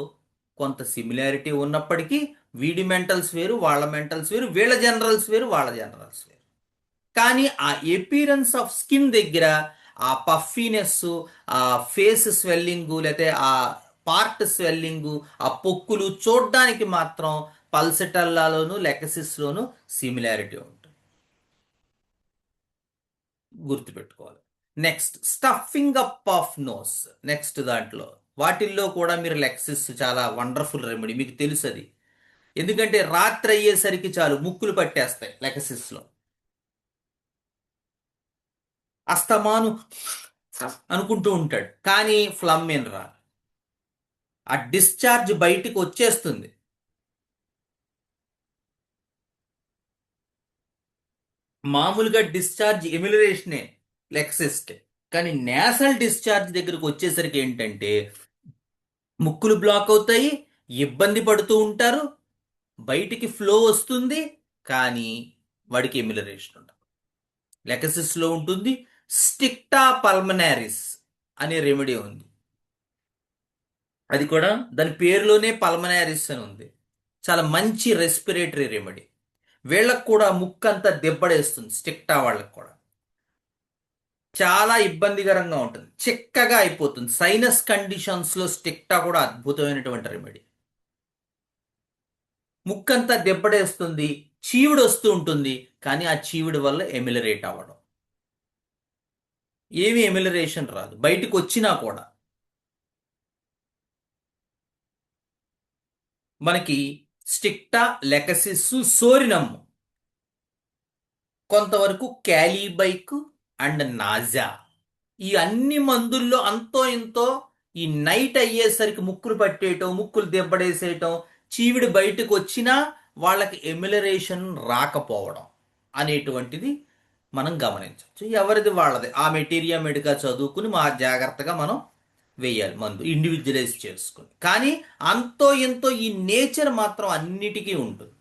కొంత సిమిలారిటీ ఉన్నప్పటికీ వీడి మెంటల్స్ వేరు, వాళ్ళ మెంటల్స్ వేరు, వీళ్ళ జనరల్స్ వేరు, వాళ్ళ జనరల్స్ వేరు. కానీ ఆ ఎపీరెన్స్ ఆఫ్ స్కిన్ దగ్గర ఆ పఫీనెస్, ఆ ఫేస్ స్వెల్లింగు, లేకపోతే ఆ పార్ట్ స్వెల్లింగు, ఆ పొక్కులు చూడడానికి మాత్రం పల్సెటల్లాలోను లెకసిస్లోను సిమిలారిటీ ఉంటుంది, గుర్తుపెట్టుకోవాలి. Next, stuffing up of nose. Next దాంట్లో వాటిల్లో కూడా మీరు లెక్సిస్ చాలా వండర్ఫుల్ రెమెడీ, మీకు తెలుసు అది. ఎందుకంటే రాత్రి అయ్యేసరికి చాలు ముక్కులు పట్టేస్తాయి లెకసిస్లో. అస్తమాను అనుకుంటూ ఉంటాడు కానీ ఫ్లమ్ ఏం రా, ఆ డిశ్చార్జ్ బయటికి వచ్చేస్తుంది. మామూలుగా డిశ్చార్జ్ ఎమ్యులరేషనే లెక్సిస్కి. కానీ నేసల్ డిశ్చార్జ్ దగ్గరకు వచ్చేసరికి ఏంటంటే ముక్కులు బ్లాక్ అవుతాయి, ఇబ్బంది పడుతూ ఉంటారు, బయటికి ఫ్లో వస్తుంది, కానీ వాడికి ఎమ్యులరేషన్ ఉండదు. లెకసిస్లో ఉంటుంది. స్టిక్టా పల్మనారిస్ అనే రెమెడీ ఉంది. అది కూడా దాని పేరులోనే పల్మనారిస్ అని ఉంది. చాలా మంచి రెస్పిరేటరీ రెమెడీ. వీళ్ళకు కూడా ముక్కంతా దెబ్బడేస్తుంది, స్టిక్టా వాళ్ళకి కూడా చాలా ఇబ్బందికరంగా ఉంటుంది, చిక్కగా అయిపోతుంది. సైనస్ కండిషన్స్ లో స్టిక్టా కూడా అద్భుతమైనటువంటి రెమెడీ. ముక్కంతా దెబ్బడేస్తుంది, చీవుడు వస్తూ ఉంటుంది, కానీ ఆ చీవుడి వల్ల ఎమిలరేట్ అవ్వడం, ఏమి ఎమిలరేషన్ రాదు బయటికి వచ్చినా కూడా. మనకి స్టిక్టా, లెకసిస్, సోరినమ్ము, కొంతవరకు క్యాలీబైక్ అండ్ నాజా, ఈ అన్ని మందుల్లో అంతో ఇంతో ఈ నైట్ అయ్యేసరికి ముక్కులు పట్టేయటం, ముక్కులు దెబ్బడేసేయటం, చీవిడి బయటకు వచ్చినా వాళ్ళకి ఎమిలరేషన్ రాకపోవడం అనేటువంటిది మనం గమనించవచ్చు. ఎవరిది వాళ్ళది, ఆ మెటీరియా మెడికా చదువుకుని మా జాగ్రత్తగా మనం వేయాలి మందు, ఇండివిజువలైజ్ చేసుకుని. కానీ అంతో ఎంతో ఈ నేచర్ మాత్రం అన్నిటికీ ఉంటుంది.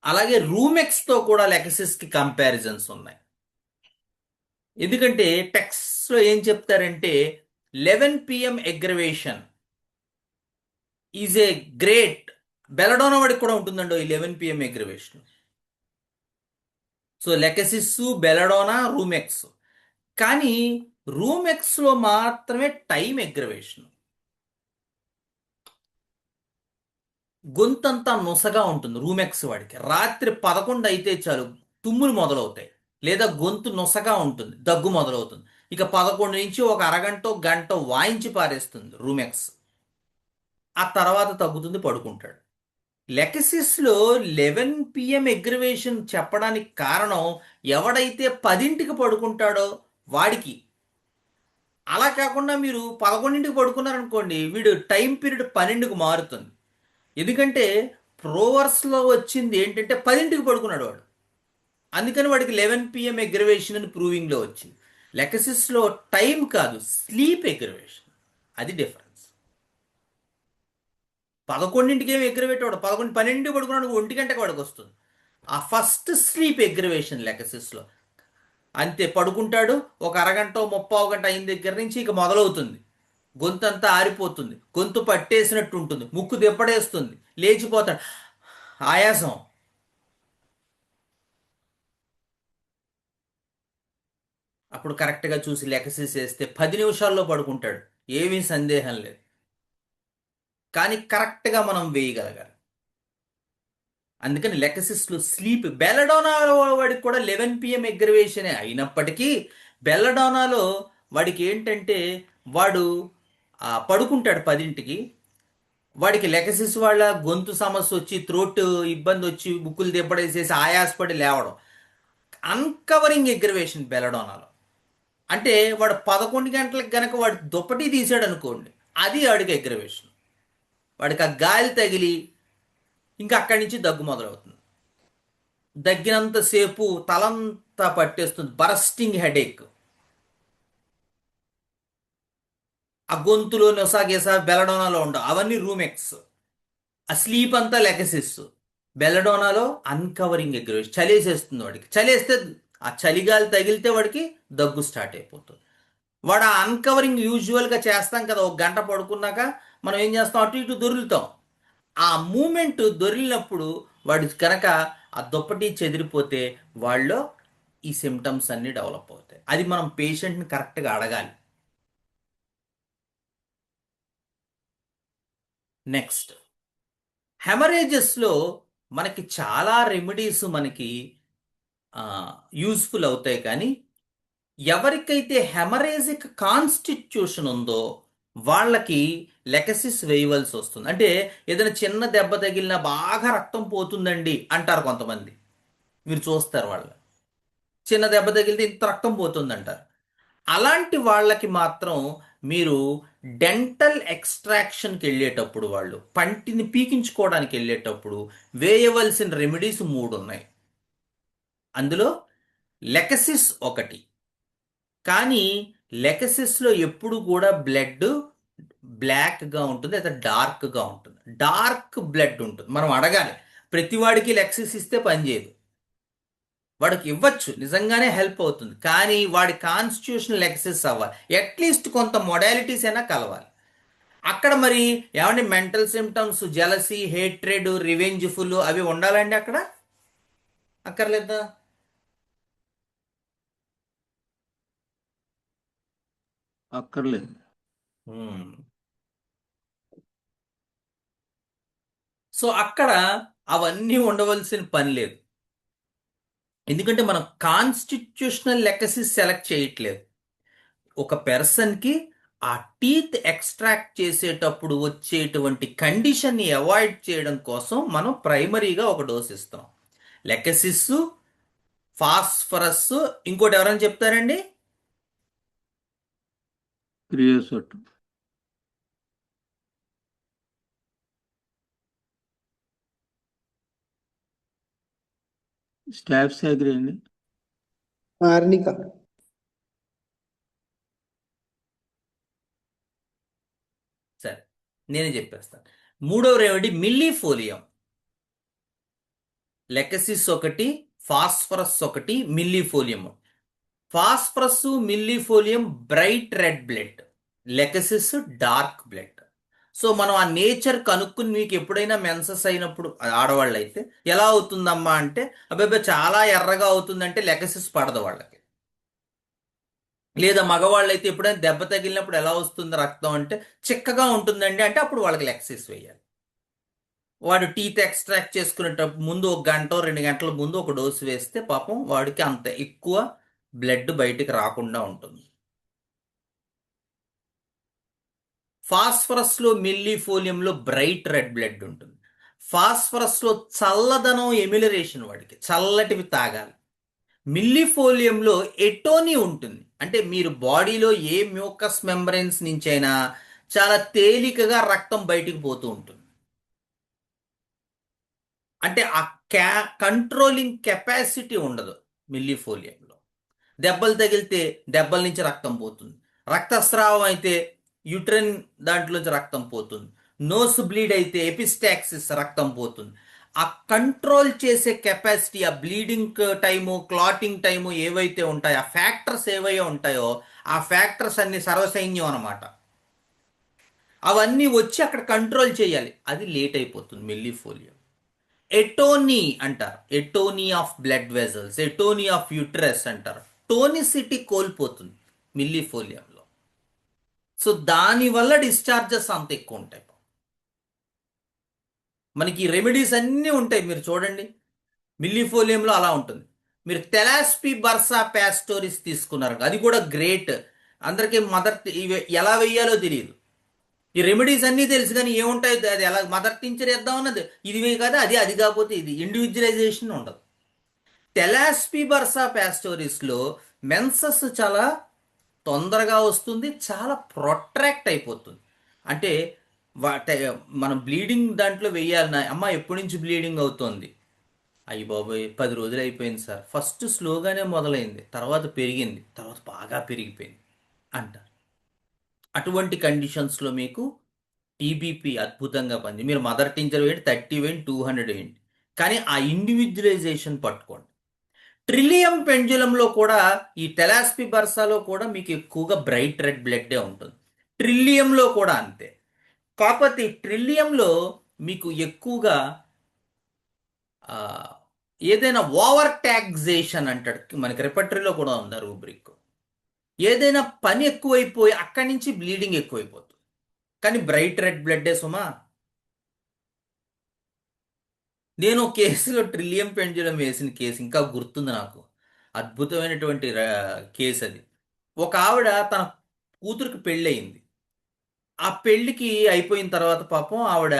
అలాగే రూమెక్స్తో కూడా లెకసిస్కి కంపారిజన్స్ ఉన్నాయి. ఎందుకంటే టెక్స్ట్లో ఏం చెప్తారంటే 11 PM aggravation is a great. Belladonna వాడికి కూడా ఉంటుందండి 11 PM aggravation. So lachesis, belladonna, rumex. కానీ రూమెక్స్లో మాత్రమే టైం ఎగ్రవేషన్. గొంతంతా నొసగా ఉంటుంది రూమెక్స్ వాడికి. రాత్రి 11 అయితే చాలు తుమ్ములు మొదలవుతాయి, లేదా గొంతు నొసగా ఉంటుంది, దగ్గు మొదలవుతుంది. ఇక 11 నుంచి ఒక అరగంట గంట వాయించి పారేస్తుంది రూమెక్స్. ఆ తర్వాత తగ్గుతుంది, పడుకుంటాడు. లెకసిస్లో 11 PM ఎగ్రివేషన్ చెప్పడానికి కారణం, ఎవడైతే 10ంటికి పడుకుంటాడో వాడికి. అలా కాకుండా మీరు 11ంటికి పడుకున్నారనుకోండి, వీడు టైం పీరియడ్ 12కు మారుతుంది. ఎందుకంటే ప్రోవర్స్లో వచ్చింది ఏంటంటే 10ంటికి పడుకున్నాడు వాడు, అందుకని వాడికి 11 PM ఎగ్రవేషన్ అని ప్రూవింగ్లో వచ్చింది. లెకసిస్లో టైం కాదు, స్లీప్ ఎగ్రవేషన్. అది డిఫరెన్స్. 11ంటికి ఏమి ఎగ్రవేటవాడు, 12 పడుకున్నాడు, 1 గంటకి వాడికి వస్తుంది. ఆ ఫస్ట్ స్లీప్ ఎగ్రవేషన్ లెకసిస్లో అంతే. పడుకుంటాడు, ఒక అరగంట 30 గంట అయిన దగ్గర నుంచి ఇక మొదలవుతుంది. గొంతు అంతా ఆరిపోతుంది, గొంతు పట్టేసినట్టు ఉంటుంది, ముక్కు దెబ్బడేస్తుంది, లేచిపోతాడు, ఆయాసం. అప్పుడు కరెక్ట్గా చూసి లెకసిస్ వేస్తే 10 నిమిషాల్లో పడుకుంటాడు, ఏమీ సందేహం లేదు. కానీ కరెక్ట్గా మనం వేయగలగాలి. అందుకని లెకసిస్లో స్లీప్. బెల్లడోనాలో వాడికి కూడా 11 PM ఎగ్రవేషనే అయినప్పటికీ, బెల్లడోనాలో వాడికి ఏంటంటే వాడు పడుకుంటాడు 10ంటికి. వాడికి లెకసిస్ వాళ్ళ గొంతు సమస్య వచ్చి, త్రోట్ ఇబ్బంది వచ్చి, బుక్కులు దెబ్బడేసేసి ఆయాసపడి లేవడం, అన్కవరింగ్ ఎగ్రవేషన్ బెల్లడోనాలో. అంటే వాడు 11 గంటలకు గనక వాడు దుప్పటి తీసాడు అనుకోండి, అది వాడికి ఎగ్రవేషన్. వాడికి ఆ గాలి తగిలి ఇంకా అక్కడి నుంచి దగ్గు మొదలవుతుంది. దగ్గినంతసేపు తలంతా పట్టేస్తుంది, బరస్టింగ్ హెడేక్. ఆ గొంతులో నొసాగేసా బెలడోనాలో ఉండవు, అవన్నీ రూమెక్స్. ఆ స్లీప్ అంతా లెకసిస్. బెల్లడోనాలో అన్కవరింగ్ ఎగ్రవేషన్. చలేసేస్తుంది వాడికి, చలేస్తే ఆ చలిగాలి తగిలితే వాడికి దగ్గు స్టార్ట్ అయిపోతుంది. వాడు ఆ అన్కవరింగ్ యూజువల్గా చేస్తాం కదా, ఒక గంట పడుకున్నాక మనం ఏం చేస్తాం, అటు ఇటు దొరులుతాం. ఆ మూమెంట్ దొరికినప్పుడు వాడు కనుక ఆ దుప్పటి చెదిరిపోతే వాళ్ళలో ఈ సిమ్టమ్స్ అన్నీ డెవలప్ అవుతాయి. అది మనం పేషెంట్ని కరెక్ట్గా అడగాలి. నెక్స్ట్, హెమరేజెస్లో మనకి చాలా రెమెడీస్ మనకి యూస్ఫుల్ అవుతాయి. కానీ ఎవరికైతే హెమరేజిక్ కాన్స్టిట్యూషన్ ఉందో వాళ్ళకి లెకసిస్ వేయవలసి వస్తుంది. అంటే ఏదైనా చిన్న దెబ్బ తగిలినా బాగా రక్తం పోతుందండి అంటారు కొంతమంది. మీరు చూస్తారు, వాళ్ళు చిన్న దెబ్బ తగిలితే ఇంత రక్తం పోతుంది అంటారు. అలాంటి వాళ్ళకి మాత్రం మీరు డెంటల్ ఎక్స్ట్రాక్షన్కి వెళ్ళేటప్పుడు, వాళ్ళు పంటిని పీకించుకోవడానికి వెళ్ళేటప్పుడు వేయవలసిన రెమెడీస్ 3 ఉన్నాయి. అందులో లెకసిస్ ఒకటి. కానీ లెకసిస్లో ఎప్పుడు కూడా బ్లడ్ బ్లాక్గా ఉంటుంది, లేదా డార్క్గా ఉంటుంది. డార్క్ బ్లడ్ ఉంటుంది. మనం అడగాలి, ప్రతివాడికి లెకసిస్ ఇస్తే పనిచేయదు. వాడికి ఇవ్వచ్చు, నిజంగానే హెల్ప్ అవుతుంది, కానీ వాడి కాన్స్టిట్యూషన్ లెక్సెస్ అవ్వాలి. అట్లీస్ట్ కొంత మొడాలిటీస్ అయినా కలవాలి. అక్కడ మరి ఏమంటే mental symptoms jealousy, hatred, revengeful అవి ఉండాలండి అక్కడ? అక్కర్లేదా? అక్కర్లేదు. హ్మ్. సో అక్కడ అవన్నీ ఉండవలసిన పని లేదు. ఎందుకంటే మనం కాన్స్టిట్యూషనల్ లెగసీ సెలెక్ట్ చేయట్లేదు. ఒక పర్సన్కి ఆ టీత్ ఎక్స్ట్రాక్ట్ చేసేటప్పుడు వచ్చేటువంటి కండిషన్ని అవాయిడ్ చేయడం కోసం మనం ప్రైమరీగా ఒక డోస్ ఇస్తాం. లెకసిస్, ఫాస్ఫరస్, ఇంకోటి ఎవరైనా చెప్తారండి? క్రియోసోట్. స్టాఫ్ సాగరీ అండి. ఆర్నిక. సరే, నేనే చెప్పేస్తాను. మూడవ రెమెడీ మిల్లీఫోలియం. లెకసిస్ ఒకటి, ఫాస్ఫరస్ ఒకటి, millefolium. Phosphorus, millefolium bright red blood, lachesis dark blood. So మనం ఆ నేచర్ కనుక్కుని, మీకు ఎప్పుడైనా మెన్సెస్ అయినప్పుడు ఆడవాళ్ళు అయితే ఎలా అవుతుందమ్మా అంటే, అబ్బాయి చాలా ఎర్రగా అవుతుందంటే లెకసిస్ పడదు వాళ్ళకి. లేదా మగవాళ్ళు అయితే ఎప్పుడైనా దెబ్బ తగిలినప్పుడు ఎలా వస్తుంది రక్తం అంటే చిక్కగా ఉంటుందండి అంటే అప్పుడు వాళ్ళకి లెకసిస్ వేయాలి. వాడు టీత్ ఎక్స్ట్రాక్ట్ చేసుకునేటప్పుడు ముందు 1 గంట 2 గంటల ముందు ఒక డోసు వేస్తే పాపం వాడికి అంత ఎక్కువ బ్లడ్ బయటికి రాకుండా ఉంటుంది. ఫాస్ఫరస్లో, మిల్లీఫోలియంలో బ్రైట్ రెడ్ బ్లడ్ ఉంటుంది. ఫాస్ఫరస్లో చల్లదనం, ఎమిలరేషన్, వాడికి చల్లటివి తాగాలి. మిల్లీఫోలియంలో ఎటోనీ ఉంటుంది. అంటే మీరు బాడీలో ఏ మ్యూకస్ మెంబ్రెన్స్ నుంచైనా చాలా తేలికగా రక్తం బయటికి పోతూ ఉంటుంది. అంటే ఆ కంట్రోలింగ్ కెపాసిటీ ఉండదు మిల్లీఫోలియంలో. దెబ్బలు తగిలితే దెబ్బల నుంచి రక్తం పోతుంది. రక్తస్రావం అయితే యూట్రిన్ దాంట్లోంచి రక్తం పోతుంది. నోస్ బ్లీడ్ అయితే ఎపిస్టాక్సిస్ రక్తం పోతుంది. ఆ కంట్రోల్ చేసే కెపాసిటీ, ఆ బ్లీడింగ్ టైము, క్లాటింగ్ టైము ఏవైతే ఉంటాయో, ఆ ఫ్యాక్టర్స్ ఏవైతే ఉంటాయో ఆ ఫ్యాక్టర్స్ అన్ని సర్వసైన్యం అనమాట. అవన్నీ వచ్చి అక్కడ కంట్రోల్ చేయాలి. అది లేట్ అయిపోతుంది మిల్లీఫోలియం. ఎటోనీ అంటారు, atony of blood vessels, atony of uterus అంటారు. టోనిసిటీ కోల్పోతుంది మిల్లీఫోలియంలో. సో దానివల్ల డిశ్చార్జెస్ అంత ఎక్కువ ఉంటాయి. మనకి రెమెడీస్ అన్నీ ఉంటాయి, మీరు చూడండి. మిల్లీఫోలియంలో అలా ఉంటుంది. మీరు తెలాస్పి బర్సా ప్యాస్టోరిస్ తీసుకున్నారు, అది కూడా గ్రేట్. అందరికీ మదర్ ఇవి ఎలా వేయాలో తెలియదు. ఈ రెమెడీస్ అన్నీ తెలుసు కానీ ఏముంటాయో అది ఎలా మదర్ టించర్ వేద్దాం అన్నది ఇది కదా, అది కాకపోతే ఇది ఇండివిజువలైజేషన్ ఉండదు. తెలాస్పి బర్సా ప్యాస్టోరిస్లో మెన్సస్ చాలా తొందరగా వస్తుంది, చాలా ప్రొట్రాక్ట్ అయిపోతుంది. అంటే వాటి మనం బ్లీడింగ్ దాంట్లో వెయ్యాలన్నా, అమ్మ ఎప్పటి నుంచి బ్లీడింగ్ అవుతుంది? అయ్యి బాబోయ్ 10 రోజులు అయిపోయింది సార్. ఫస్ట్ స్లోగానే మొదలైంది, తర్వాత పెరిగింది, తర్వాత బాగా పెరిగిపోయింది అంటారు. అటువంటి కండిషన్స్లో మీకు టీబీపీ అద్భుతంగా పనిచేయండి. మీరు మదర్ టించర్ వేయండి, 30 వేయండి, 200 వేయండి, కానీ ఆ ఇండివిజువలైజేషన్ పట్టుకోండి. ట్రిలియం పెండ్యులంలో కూడా, ఈ టెలాస్పి బర్సాలో కూడా మీకు ఎక్కువగా బ్రైట్ రెడ్ బ్లడ్డే ఉంటుంది. ట్రిలియంలో కూడా అంతే. కాకపోతే ఈ ట్రిలియంలో మీకు ఎక్కువగా ఆ, ఏదైనా ఓవర్ ట్యాక్సేషన్ అంటాడు, మనకి రెపటరీలో కూడా ఉంది రూబ్రిక్. ఏదైనా పని ఎక్కువైపోయి అక్కడి నుంచి బ్లీడింగ్ ఎక్కువైపోతుంది. కానీ బ్రైట్ రెడ్ బ్లడ్డే సుమా. నేను కేసులో ట్రిలియం పెండ్యులం వేసిన కేసు ఇంకా గుర్తుంది నాకు. అద్భుతమైనటువంటి కేసు అది. ఒక ఆవిడ తన కూతురికి పెళ్ళయింది. ఆ పెళ్ళికి అయిపోయిన తర్వాత పాపం ఆవిడ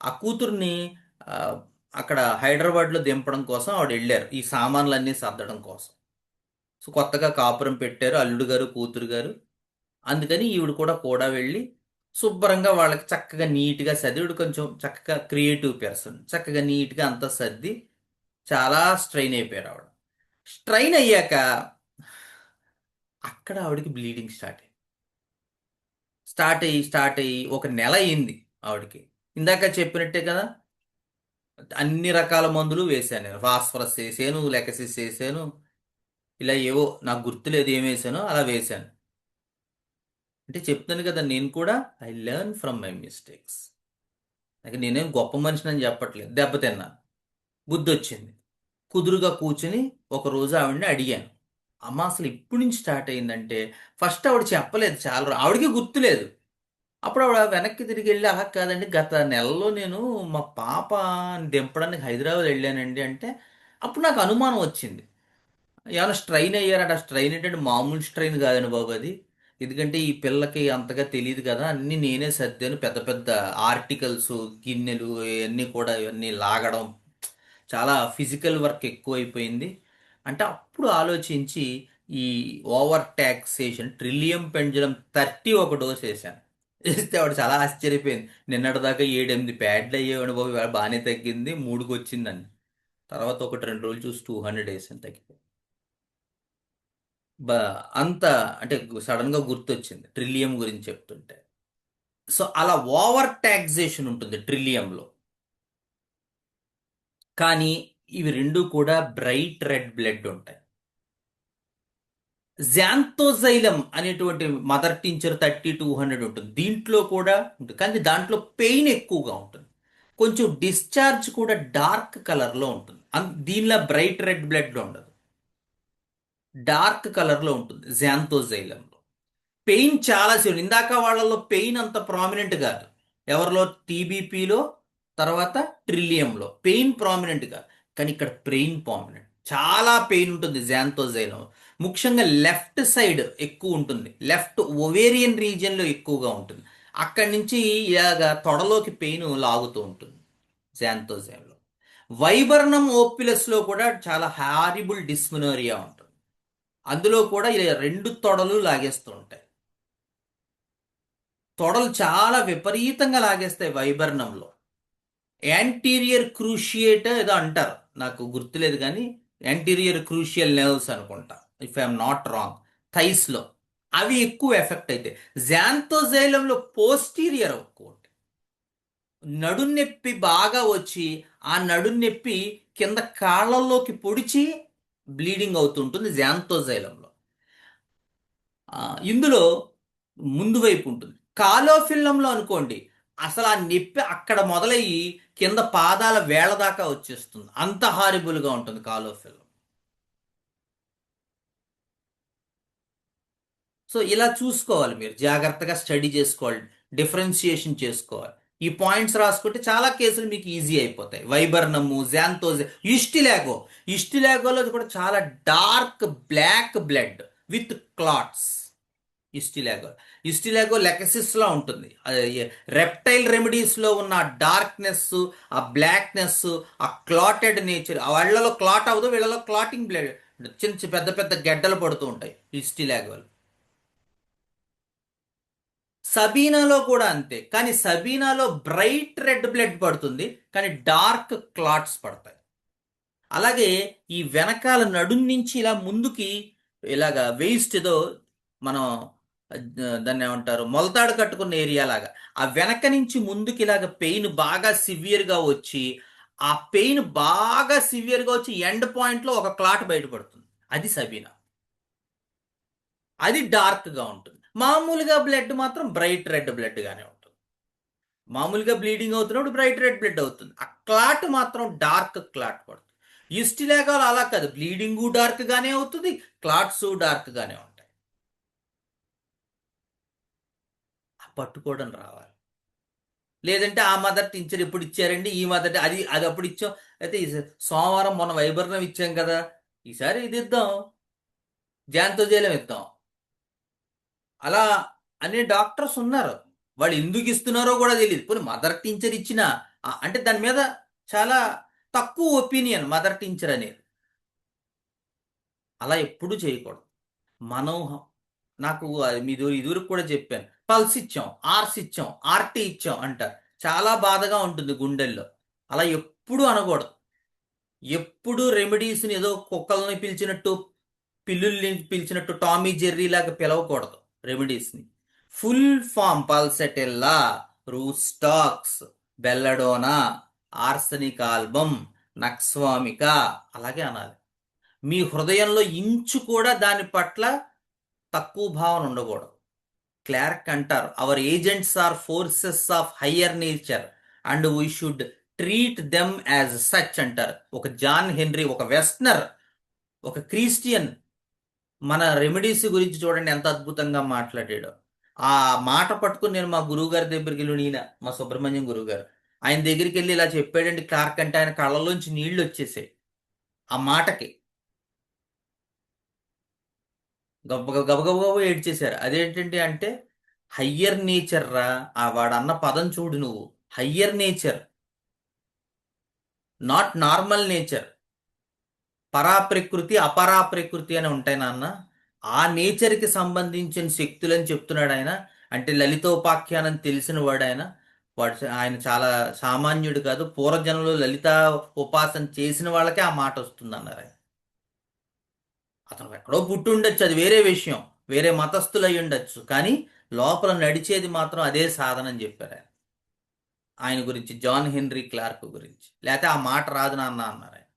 ఆ కూతుర్ని ఆ, అక్కడ హైదరాబాద్లో దింపడం కోసం ఆవిడ వెళ్ళారు, ఈ సామాన్లన్నీ సర్దడం కోసం. సో కొత్తగా కాపురం పెట్టారు అల్లుడు గారు, కూతురు గారు. అందుకని ఈవిడ కూడా వెళ్ళి శుభ్రంగా వాళ్ళకి చక్కగా నీట్గా సర్ది, కొంచెం చక్కగా క్రియేటివ్ పర్సన్, చక్కగా నీట్గా అంతా సర్ది చాలా స్ట్రెయిన్ అయిపోయారు ఆవిడ. స్ట్రెయిన్ అయ్యాక అక్కడ ఆవిడకి బ్లీడింగ్ స్టార్ట్ అయ్యి ఒక నెల అయింది ఆవిడకి. ఇందాక చెప్పినట్టే కదా, అన్ని రకాల మందులు వేశాను నేను. ఫాస్ఫరస్ వేసాను, లెకసిస్ వేసాను, ఇలా ఏవో నాకు గుర్తులేదు ఏం వేసానో అలా వేశాను. అంటే చెప్తాను కదా, నేను కూడా I learn from my mistakes. నేనేం గొప్ప మనిషిని అని చెప్పట్లేదు. దెబ్బతిన్నాను, బుద్ధి వచ్చింది. కుదురుగా కూర్చుని ఒక రోజు ఆవిడని అడిగాను, అమ్మ అసలు ఇప్పుడు నుంచి స్టార్ట్ అయిందంటే. ఫస్ట్ ఆవిడ చెప్పలేదు, ఆవిడకి గుర్తులేదు. అప్పుడు ఆవిడ వెనక్కి తిరిగి వెళ్ళి, అలా కాదండి, గత నెలలో నేను మా పాప దింపడానికి హైదరాబాద్ వెళ్ళానండి అంటే. అప్పుడు నాకు అనుమానం వచ్చింది, ఏమైనా స్ట్రైన్ అయ్యారంట. స్ట్రైన్ ఏంటంటే మామూలు స్ట్రైన్ కాదండి బాబు అది. ఎందుకంటే ఈ పిల్లకి అంతగా తెలియదు కదా, అన్నీ నేనే సర్దాను. పెద్ద పెద్ద ఆర్టికల్స్, గిన్నెలు ఇవన్నీ కూడా, ఇవన్నీ లాగడం, చాలా ఫిజికల్ వర్క్ ఎక్కువైపోయింది. అంటే అప్పుడు ఆలోచించి ఈ ఓవర్ ట్యాక్సేషన్ ట్రిలియం పెంజలం 30 ఒక డోస్ వేసాను. వేస్తే ఆవిడ చాలా ఆశ్చర్యపోయింది. నిన్నటిదాకా 7-8 ప్యాడ్లు అయ్యేవాడు బాబు, ఇవాళ బాగానే తగ్గింది, 3కి వచ్చిందని. తర్వాత ఒకటి 2 రోజులు చూసి 200 వేసాను, తగ్గిపోయింది. బా అంత అంటే సడన్ గా గుర్తొచ్చింది ట్రిలియం గురించి చెప్తుంటే. సో అలా ఓవర్ ట్యాక్సేషన్ ఉంటుంది ట్రిలియంలో. కానీ ఇవి రెండు కూడా బ్రైట్ రెడ్ బ్లడ్ ఉంటాయి. జాంతోజైలం అనేటువంటి మదర్ టించర్ 30-200 ఉంటుంది, దీంట్లో కూడా ఉంటుంది. కానీ దాంట్లో పెయిన్ ఎక్కువగా ఉంటుంది. కొంచెం డిశ్చార్జ్ కూడా డార్క్ కలర్లో ఉంటుంది. దీనిలో బ్రైట్ రెడ్ బ్లడ్ ఉండదు, డార్క్ కలర్లో ఉంటుంది జాంతోజైలంలో. పెయిన్ చాలా సేపు, ఇందాక వాళ్ళలో పెయిన్ అంత ప్రామినెంట్ కాదు. ఎవరిలో? టీబీపీలో, తర్వాత ట్రిలియంలో పెయిన్ ప్రామినెంట్ కాదు. కానీ ఇక్కడ పెయిన్ ప్రామినెంట్, చాలా పెయిన్ ఉంటుంది జాంతోజైలం. ముఖ్యంగా లెఫ్ట్ సైడ్ ఎక్కువ ఉంటుంది, లెఫ్ట్ ఒవేరియన్ రీజియన్లో ఎక్కువగా ఉంటుంది. అక్కడి నుంచి ఇలాగా తొడలోకి పెయిన్ లాగుతూ ఉంటుంది జాంతోజైలంలో. వైబర్నం ఓపిలస్లో కూడా చాలా హారిబుల్ డిస్మెనోరియా ఉంటుంది. అందులో కూడా ఇలా రెండు తొడలు లాగేస్తూ ఉంటాయి. తొడలు చాలా విపరీతంగా లాగేస్తాయి వైబర్నంలో. యాంటీరియర్ క్రూషియేట్ ఏదో అంటారు, నాకు గుర్తులేదు కానీ యాంటీరియర్ క్రూషియల్ నెర్వ్స్ అనుకుంటా, ఇఫ్ ఐఎమ్ నాట్ రాంగ్. థైస్లో అవి ఎక్కువ ఎఫెక్ట్ అయితే, జాంతోజైలంలో పోస్టీరియర్ ఎక్కువ ఉంటాయి. నడున్నొప్పి బాగా వచ్చి ఆ నడున్నొప్పి కింద కాళ్ళల్లోకి పొడిచి బ్లీడింగ్ అవుతుంటుంది జాంతోజైలంలో. ఇందులో ముందు వైపు ఉంటుంది. కాలోఫిల్లంలో అనుకోండి, అసలు ఆ నొప్పి అక్కడ మొదలయ్యి కింద పాదాల వేళ్ళ దాకా వచ్చేస్తుంది, అంత హారిబుల్గా ఉంటుంది కాలోఫిల్లం. సో ఇలా చూసుకోవాలి, మీరు జాగ్రత్తగా స్టడీ చేసుకోవాలి, డిఫరెన్షియేషన్ చేసుకోవాలి. ఈ పాయింట్స్ రాసుకుంటే చాలా కేసులు మీకు ఈజీ అయిపోతాయి. వైబర్నము, జాంతోజే, ఇస్టిలాగో. ఇస్టిలాగోలో కూడా చాలా dark black blood with clots. Ustilago, ustilago lachesis లా ఉంటుంది. రెప్టైల్ రెమెడీస్ లో ఉన్న డార్క్నెస్, ఆ బ్లాక్నెస్, ఆ క్లాటెడ్ నేచర్, వాళ్ళలో క్లాట్ అవ్వదు, వీళ్ళలో క్లాటింగ్ బ్లడ్, చిన్న చిన్న పెద్ద పెద్ద గెడ్డలు పడుతూ ఉంటాయి ఇస్టిలాగోలు. సబీనాలో కూడా అంతే, కానీ సబీనాలో బ్రైట్ రెడ్ బ్లడ్ పడుతుంది, కానీ డార్క్ క్లాట్స్ పడతాయి. అలాగే ఈ వెనకాల నడుం నుంచి ఇలా ముందుకి ఇలాగా వేస్ట్ ఏదో మనం దాన్ని ఏమంటారు, మొలతాడు కట్టుకున్న ఏరియా లాగా, ఆ వెనక నుంచి ముందుకి ఇలాగ పెయిన్ బాగా సివియర్గా వచ్చి, ఆ పెయిన్ బాగా సివియర్గా వచ్చి ఎండ్ పాయింట్లో ఒక క్లాట్ బయటపడుతుంది. అది సబీనా, అది డార్క్గా ఉంటుంది. మామూలుగా బ్లడ్ మాత్రం బ్రైట్ రెడ్ బ్లడ్ గానే ఉంటుంది. మామూలుగా బ్లీడింగ్ అవుతున్నప్పుడు బ్రైట్ రెడ్ బ్లడ్ అవుతుంది, ఆ క్లాట్ మాత్రం డార్క్ క్లాట్ పడుతుంది. ఇస్టిలాగాలు అలా కాదు, బ్లీడింగ్ డార్క్ గానే అవుతుంది, క్లాట్స్ డార్క్ గానే ఉంటాయి. ఆ పట్టుకోవడం రావాలి. లేదంటే ఆ మదర్ టీచర్ ఎప్పుడు ఇచ్చారండి, ఈ మదర్ అది అది అప్పుడు ఇచ్చాం, అయితే సోమవారం మొన్న వైబర్ణం ఇచ్చాం కదా, ఈసారి ఇది ఇద్దాం, జాంతోజైలం ఇద్దాం, అలా అనే డాక్టర్స్ ఉన్నారు. వాళ్ళు ఎందుకు ఇస్తున్నారో కూడా తెలియదు. పోనీ మదర్ టీచర్ ఇచ్చిన అంటే దాని మీద చాలా తక్కువ ఒపీనియన్ మదర్ టీచర్ అనేది. అలా ఎప్పుడు చేయకూడదు. మనం నాకు మీది ఇదివరకు కూడా చెప్పాను, పల్స్ ఇచ్చాం, ఆర్స్ ఇచ్చాం, ఆర్టీ ఇచ్చాం అంటారు, చాలా బాధగా ఉంటుంది గుండెల్లో. అలా ఎప్పుడు అనకూడదు. ఎప్పుడు రెమెడీస్ని ఏదో కుక్కల్ని పిలిచినట్టు, పిల్లుల్ని పిలిచినట్టు, టామీ జెర్రీ లాగా పిలవకూడదు రెమెడీస్ని. Full form pulsatilla, rhus tox, belladonna, arsenic album, nux vomica, అలాగే అనాలి. మీ హృదయంలో ఇంచు కూడా దాని పట్ల తక్కువ భావన ఉండకూడదు. క్లార్క్ అంటారు, our agents are forces of higher nature and we should treat them as such అంటారు. ఒక జాన్ హెన్రీ, ఒక వెస్టనర్, ఒక క్రిస్టియన్ మన రెమెడీస్ గురించి చూడండి ఎంత అద్భుతంగా మాట్లాడాడో. ఆ మాట పట్టుకుని నేను మా గురువు గారి దగ్గరికి వెళ్ళి, ఈయన మా సుబ్రహ్మణ్యం గురువు గారు, ఆయన దగ్గరికి వెళ్ళి ఇలా చెప్పాడండి క్లార్క్ అంటే ఆయన కళ్ళలోంచి నీళ్లు వచ్చేసాయి ఆ మాటకి. గబగబగబ ఏడ్చేశారు. అదేంటంటే అంటే హయ్యర్ నేచర్ రా, ఆ వాడన్న పదం చూడు నువ్వు, higher nature, not normal nature. పరాప్రకృతి అపరాప్రకృతి అని ఉంటాయి నాన్న, ఆ నేచర్కి సంబంధించిన శక్తులని చెప్తున్నాడు ఆయన. అంటే లలితోపాఖ్యానం తెలిసిన వాడు ఆయన. ఆయన చాలా సామాన్యుడు కాదు. పూర్వజనంలో లలిత ఉపాసన చేసిన వాళ్ళకే ఆ మాట వస్తుంది అన్నారు ఆయన. అతను ఎక్కడో పుట్టి ఉండొచ్చు, అది వేరే విషయం, వేరే మతస్థులు అయి ఉండొచ్చు, కానీ లోపల నడిచేది మాత్రం అదే సాధన అని చెప్పారు ఆయన. ఆయన గురించి, జాన్ హెన్రీ క్లార్క్ గురించి. లేకపోతే ఆ మాట రాదు నాన్న అన్నారు ఆయన.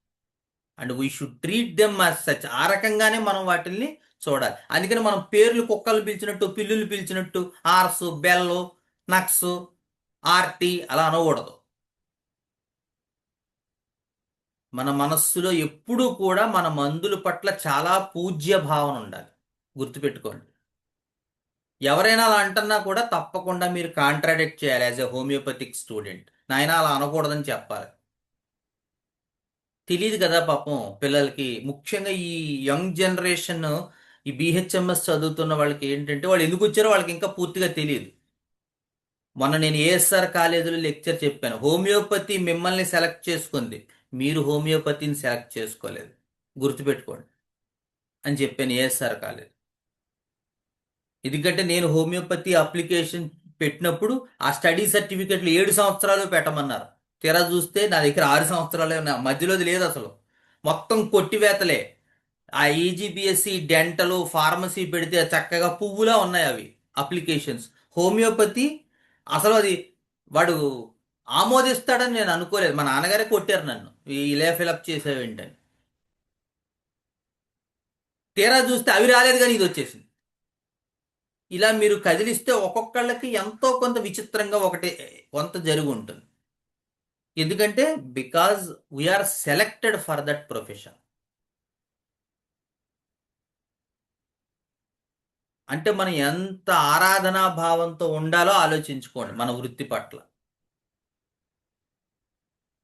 And we should treat them as such, ఆ రకంగానే మనం వాటిల్ని చూడాలి. అందుకని మనం పేర్లు కుక్కలు పిలిచినట్టు, పిల్లులు పిలిచినట్టు ఆర్సు, బెల్లు, నక్స్, ఆర్టి అలా అనకూడదు. మన మనస్సులో ఎప్పుడూ కూడా మన మందుల పట్ల చాలా పూజ్య భావన ఉండాలి. గుర్తుపెట్టుకోండి. ఎవరైనా అలా అంటున్నా కూడా తప్పకుండా మీరు కాంట్రాడిక్ట్ చేయాలి యాజ్ ఎ హోమియోపతిక్ స్టూడెంట్. నాయన అలా అనకూడదని చెప్పాలి. తెలియదు కదా పాపం పిల్లలకి, ముఖ్యంగా ఈ యంగ్ జనరేషన్, ఈ బిహెచ్ఎంఎస్ చదువుతున్న వాళ్ళకి ఏంటంటే వాళ్ళు ఎందుకు వచ్చారో వాళ్ళకి ఇంకా పూర్తిగా తెలియదు. మొన్న నేను ఏఎస్ఆర్ కాలేజీలో లెక్చర్ చెప్పాను, హోమియోపతి మిమ్మల్ని సెలెక్ట్ చేసుకుంది, మీరు హోమియోపతిని సెలెక్ట్ చేసుకోలేదు, గుర్తుపెట్టుకోండి అని చెప్పాను ఏఎస్ఆర్ కాలేజ్. ఎందుకంటే నేను హోమియోపతి అప్లికేషన్ పెట్టినప్పుడు ఆ స్టడీ సర్టిఫికెట్లు 7 సంవత్సరాలు పెట్టమన్నారు. తీరా చూస్తే నా దగ్గర 6 సంవత్సరాలే ఉన్నాయి, మధ్యలోది లేదు అసలు, మొత్తం కొట్టివేతలే. ఆ ఈజీబీఎస్సి, డెంటల్, ఫార్మసీ పెడితే చక్కగా పువ్వులా ఉన్నాయి అవి అప్లికేషన్స్. హోమియోపతి అసలు అది వాడు ఆమోదిస్తాడని నేను అనుకోలేదు. మా నాన్నగారే కొట్టారు నన్ను, ఇలా ఫిలప్ చేసావేంటని. తీరా చూస్తే అవి రాలేదు కానీ ఇది వచ్చేసింది. ఇలా మీరు కదిలిస్తే ఒక్కొక్కళ్ళకి ఎంతో కొంత విచిత్రంగా ఒకటి కొంత జరిగి ఉంటుంది. ఎందుకంటే because we are selected for that profession. అంటే మనం ఎంత ఆరాధనా భావంతో ఉండాలో ఆలోచించుకోండి మన వృత్తి పట్ల.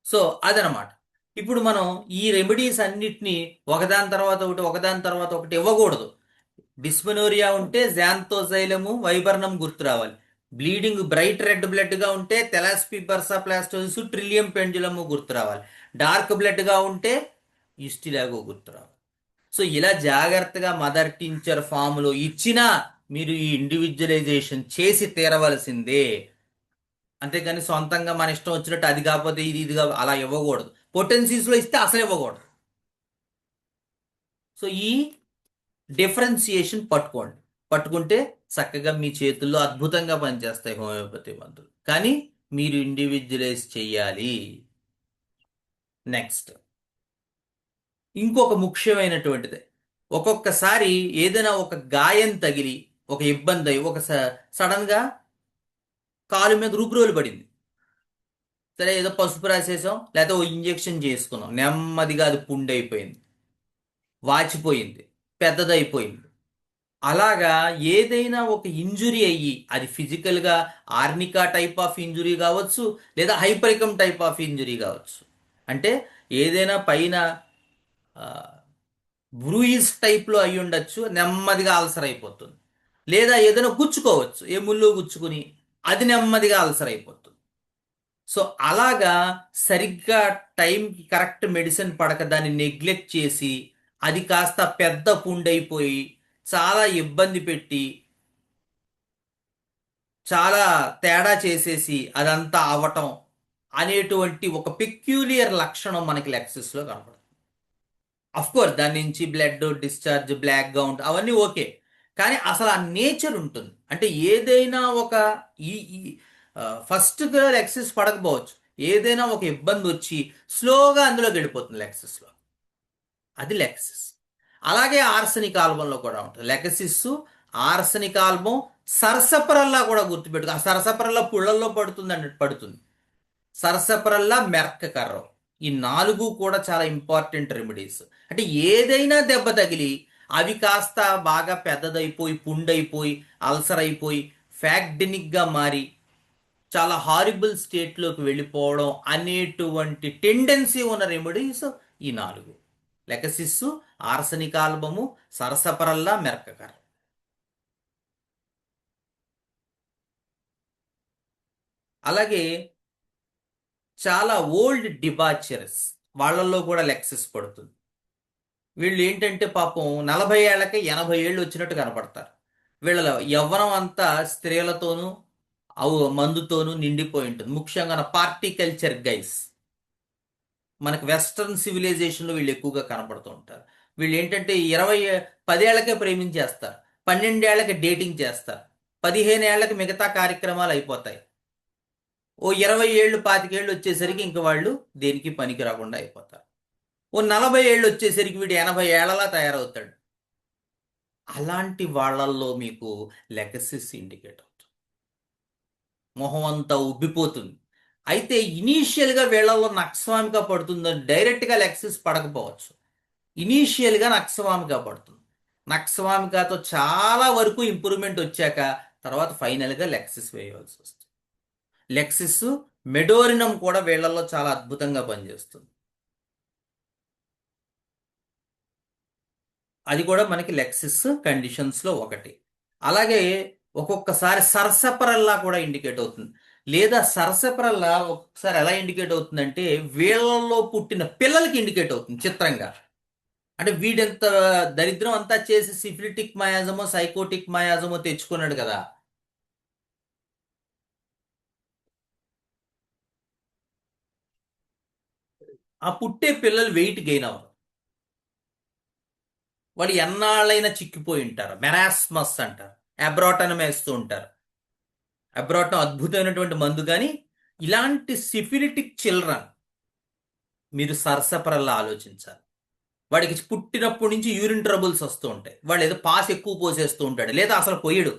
సో అదనమాట. ఇప్పుడు మనం ఈ రెమెడీస్ అన్నిటినీ ఒకదాని తర్వాత ఒకటి, ఒకదాని తర్వాత ఒకటి ఇవ్వకూడదు. డిస్మెనోరియా ఉంటే జాంతోజైలము, వైబర్నం గుర్తు రావాలి. బ్లీడింగ్ బ్రైట్ రెడ్ బ్లడ్ గా ఉంటే తెలాస్పీ బర్సాప్లాస్టోసిస్, ట్రిలియం పెండ్యులము గుర్తు రావాలి. డార్క్ బ్లడ్ గా ఉంటే యుస్టిలాగో గుర్తు రావాలి. సో ఇలా జాగ్రత్తగా మదర్ టీచర్ ఫామ్లో ఇచ్చినా మీరు ఈ ఇండివిజువలైజేషన్ చేసి తీరవలసిందే. అంతేకాని సొంతంగా మన ఇష్టం వచ్చినట్టు అది కాకపోతే ఇది, ఇది అలా ఇవ్వకూడదు. పొటెన్సీస్లో ఇస్తే అసలు ఇవ్వకూడదు. సో ఈ డిఫరెన్సియేషన్ పట్టుకోండి. పట్టుకుంటే చక్కగా మీ చేతుల్లో అద్భుతంగా పనిచేస్తాయి హోమియోపతి మందులు. కానీ మీరు ఇండివిజువలైజ్ చెయ్యాలి. నెక్స్ట్ ఇంకొక ముఖ్యమైనటువంటిది, ఒక్కొక్కసారి ఏదైనా ఒక గాయం తగిలి, ఒక ఇబ్బంది అయి, ఒక సడన్ గా కాలు మీద రుబ్రోలు పడింది. సరే ఏదో పసుపు రాసేసాం, లేకపోతే ఓ ఇంజెక్షన్ చేసుకున్నాం, నెమ్మదిగా అది పుండు అయిపోయింది, వాచిపోయింది, పెద్దదైపోయింది. అలాగా ఏదైనా ఒక ఇంజురీ అయ్యి, అది ఫిజికల్గా ఆర్నికా టైప్ ఆఫ్ ఇంజురీ కావచ్చు, లేదా హైపరికమ్ టైప్ ఆఫ్ ఇంజురీ కావచ్చు. అంటే ఏదైనా పైన బ్రూయిస్ టైప్లో అయి ఉండొచ్చు, నెమ్మదిగా అల్సర్ అయిపోతుంది. లేదా ఏదైనా గుచ్చుకోవచ్చు, ఏ ముళ్ళు గుచ్చుకుని అది నెమ్మదిగా అల్సర్ అయిపోతుంది. సో అలాగా సరిగ్గా టైంకి కరెక్ట్ మెడిసిన్ పడక దాన్ని నెగ్లెక్ట్ చేసి అది కాస్త పెద్ద పుండైపోయి చాలా ఇబ్బంది పెట్టి చాలా తేడా చేసేసి అదంతా అవటం అనేటువంటి ఒక పెక్యూలియర్ లక్షణం మనకి లెక్సిస్లో కనపడుతుంది. అఫ్ కోర్స్ దాని నుంచి బ్లడ్ డిశ్చార్జ్, బ్లాక్ గా ఉంటుంది, అవన్నీ ఓకే. కానీ అసలు ఆ నేచర్ ఉంటుంది. అంటే ఏదైనా ఒక ఈ ఫస్ట్గా లెక్సిస్ పడకపోవచ్చు, ఏదైనా ఒక ఇబ్బంది వచ్చి స్లోగా అందులోకి వెళ్ళిపోతుంది లెక్సిస్లో, అది లెక్సిస్. అలాగే ఆర్సనిక్ ఆల్బంలో కూడా ఉంటుంది లెక్సిస్. ఆర్సనిక్ ఆల్బం సరసపరల్లా కూడా గుర్తుపెట్టుకో. ఆ సరసపరల్లా పుళ్ళల్లో పడుతుంది అన్నట్టు పడుతుంది. సరసపరల్లా మెరకకర్రం, ఈ 4 కూడా చాలా ఇంపార్టెంట్ రెమెడీస్. అంటే ఏదైనా దెబ్బ తగిలి అవి కాస్త బాగా పెద్దదైపోయి పుండైపోయి అల్సర్ అయిపోయి ఫ్యాక్డెనిక్గా మారి చాలా హారిబుల్ స్టేట్లోకి వెళ్ళిపోవడం అనేటువంటి టెండెన్సీ ఉన్న రెమెడీస్ ఈ 4: లెకసిస్సు, ఆర్సనిక్ ఆల్బము, సరసపరల్లా, మెరకకర్ర. అలాగే చాలా ఓల్డ్ డిబాచరస్ వాళ్ళల్లో కూడా లెక్సిస్ పడుతుంది. వీళ్ళు ఏంటంటే పాపం 40 ఏళ్ళకి 80 ఏళ్ళు వచ్చినట్టు కనపడతారు. వీళ్ళ యవ్వనం అంతా స్త్రీలతోనూ మందుతోనూ నిండిపోయి ఉంటుంది. ముఖ్యంగా పార్టీ కల్చర్ గైస్, మనకు వెస్ట్రన్ సివిలైజేషన్లో వీళ్ళు ఎక్కువగా కనపడుతూ ఉంటారు. వీళ్ళు ఏంటంటే 10 ఏళ్లకే ప్రేమించేస్తారు, 12 ఏళ్లకి డేటింగ్ చేస్తారు, 15 ఏళ్లకి మిగతా కార్యక్రమాలు అయిపోతాయి. ఓ 20 ఏళ్ళు 25 ఏళ్ళు వచ్చేసరికి ఇంక వాళ్ళు దేనికి పనికి రాకుండా అయిపోతారు. ఓ 40 ఏళ్ళు వచ్చేసరికి వీడు 80 ఏళ్లలా తయారవుతాడు. అలాంటి వాళ్ళల్లో మీకు లెగసిస్ ఇండికేట్ అవుతుంది. మొహం అంతా ఉబ్బిపోతుంది. అయితే ఇనీషియల్గా వీళ్ళల్లో నక్స్వామిక పడుతుందని డైరెక్ట్గా లెగసిస్ పడకపోవచ్చు. ఇనీషియల్గా నక్స్వామిక పడుతుంది. నక్స్వామికతో చాలా వరకు ఇంప్రూవ్మెంట్ వచ్చాక తర్వాత ఫైనల్గా లెగసిస్ వేయవలసి వస్తుంది. లెక్సిస్, మెడోరినం కూడా వీళ్ళల్లో చాలా అద్భుతంగా పనిచేస్తుంది. అది కూడా మనకి లెక్సిస్ కండిషన్స్లో ఒకటి. అలాగే ఒక్కొక్కసారి సరసపరల్లా కూడా ఇండికేట్ అవుతుంది. లేదా సరసపరల్లా ఒక్కొక్కసారి ఎలా ఇండికేట్ అవుతుందంటే వీళ్ళల్లో పుట్టిన పిల్లలకి ఇండికేట్ అవుతుంది చిత్రంగా. అంటే వీడెంత దరిద్రం అంతా చేసి సిఫిలిటిక్ మయాజమో సైకోటిక్ మయాజమో తెచ్చుకున్నాడు కదా, ఆ పుట్టే పిల్లలు వెయిట్ గెయిన్ అవ్వరు. వాళ్ళు ఎన్నాళ్ళైనా చిక్కిపోయి ఉంటారు. మెరాస్మస్ అంటారు, అబ్రాటనం వేస్తూ ఉంటారు. అబ్రాటం అద్భుతమైనటువంటి మందు. కానీ ఇలాంటి సిఫిలిటిక్ చిల్డ్రన్ మీరు సరసపరల్లా ఆలోచించాలి. వాడికి పుట్టినప్పటి నుంచి యూరిన్ ట్రబుల్స్ వస్తూ ఉంటాయి. వాడు ఏదో పాస్ ఎక్కువ పోసేస్తూ ఉంటాడు, లేదా అసలు పొయ్యడు.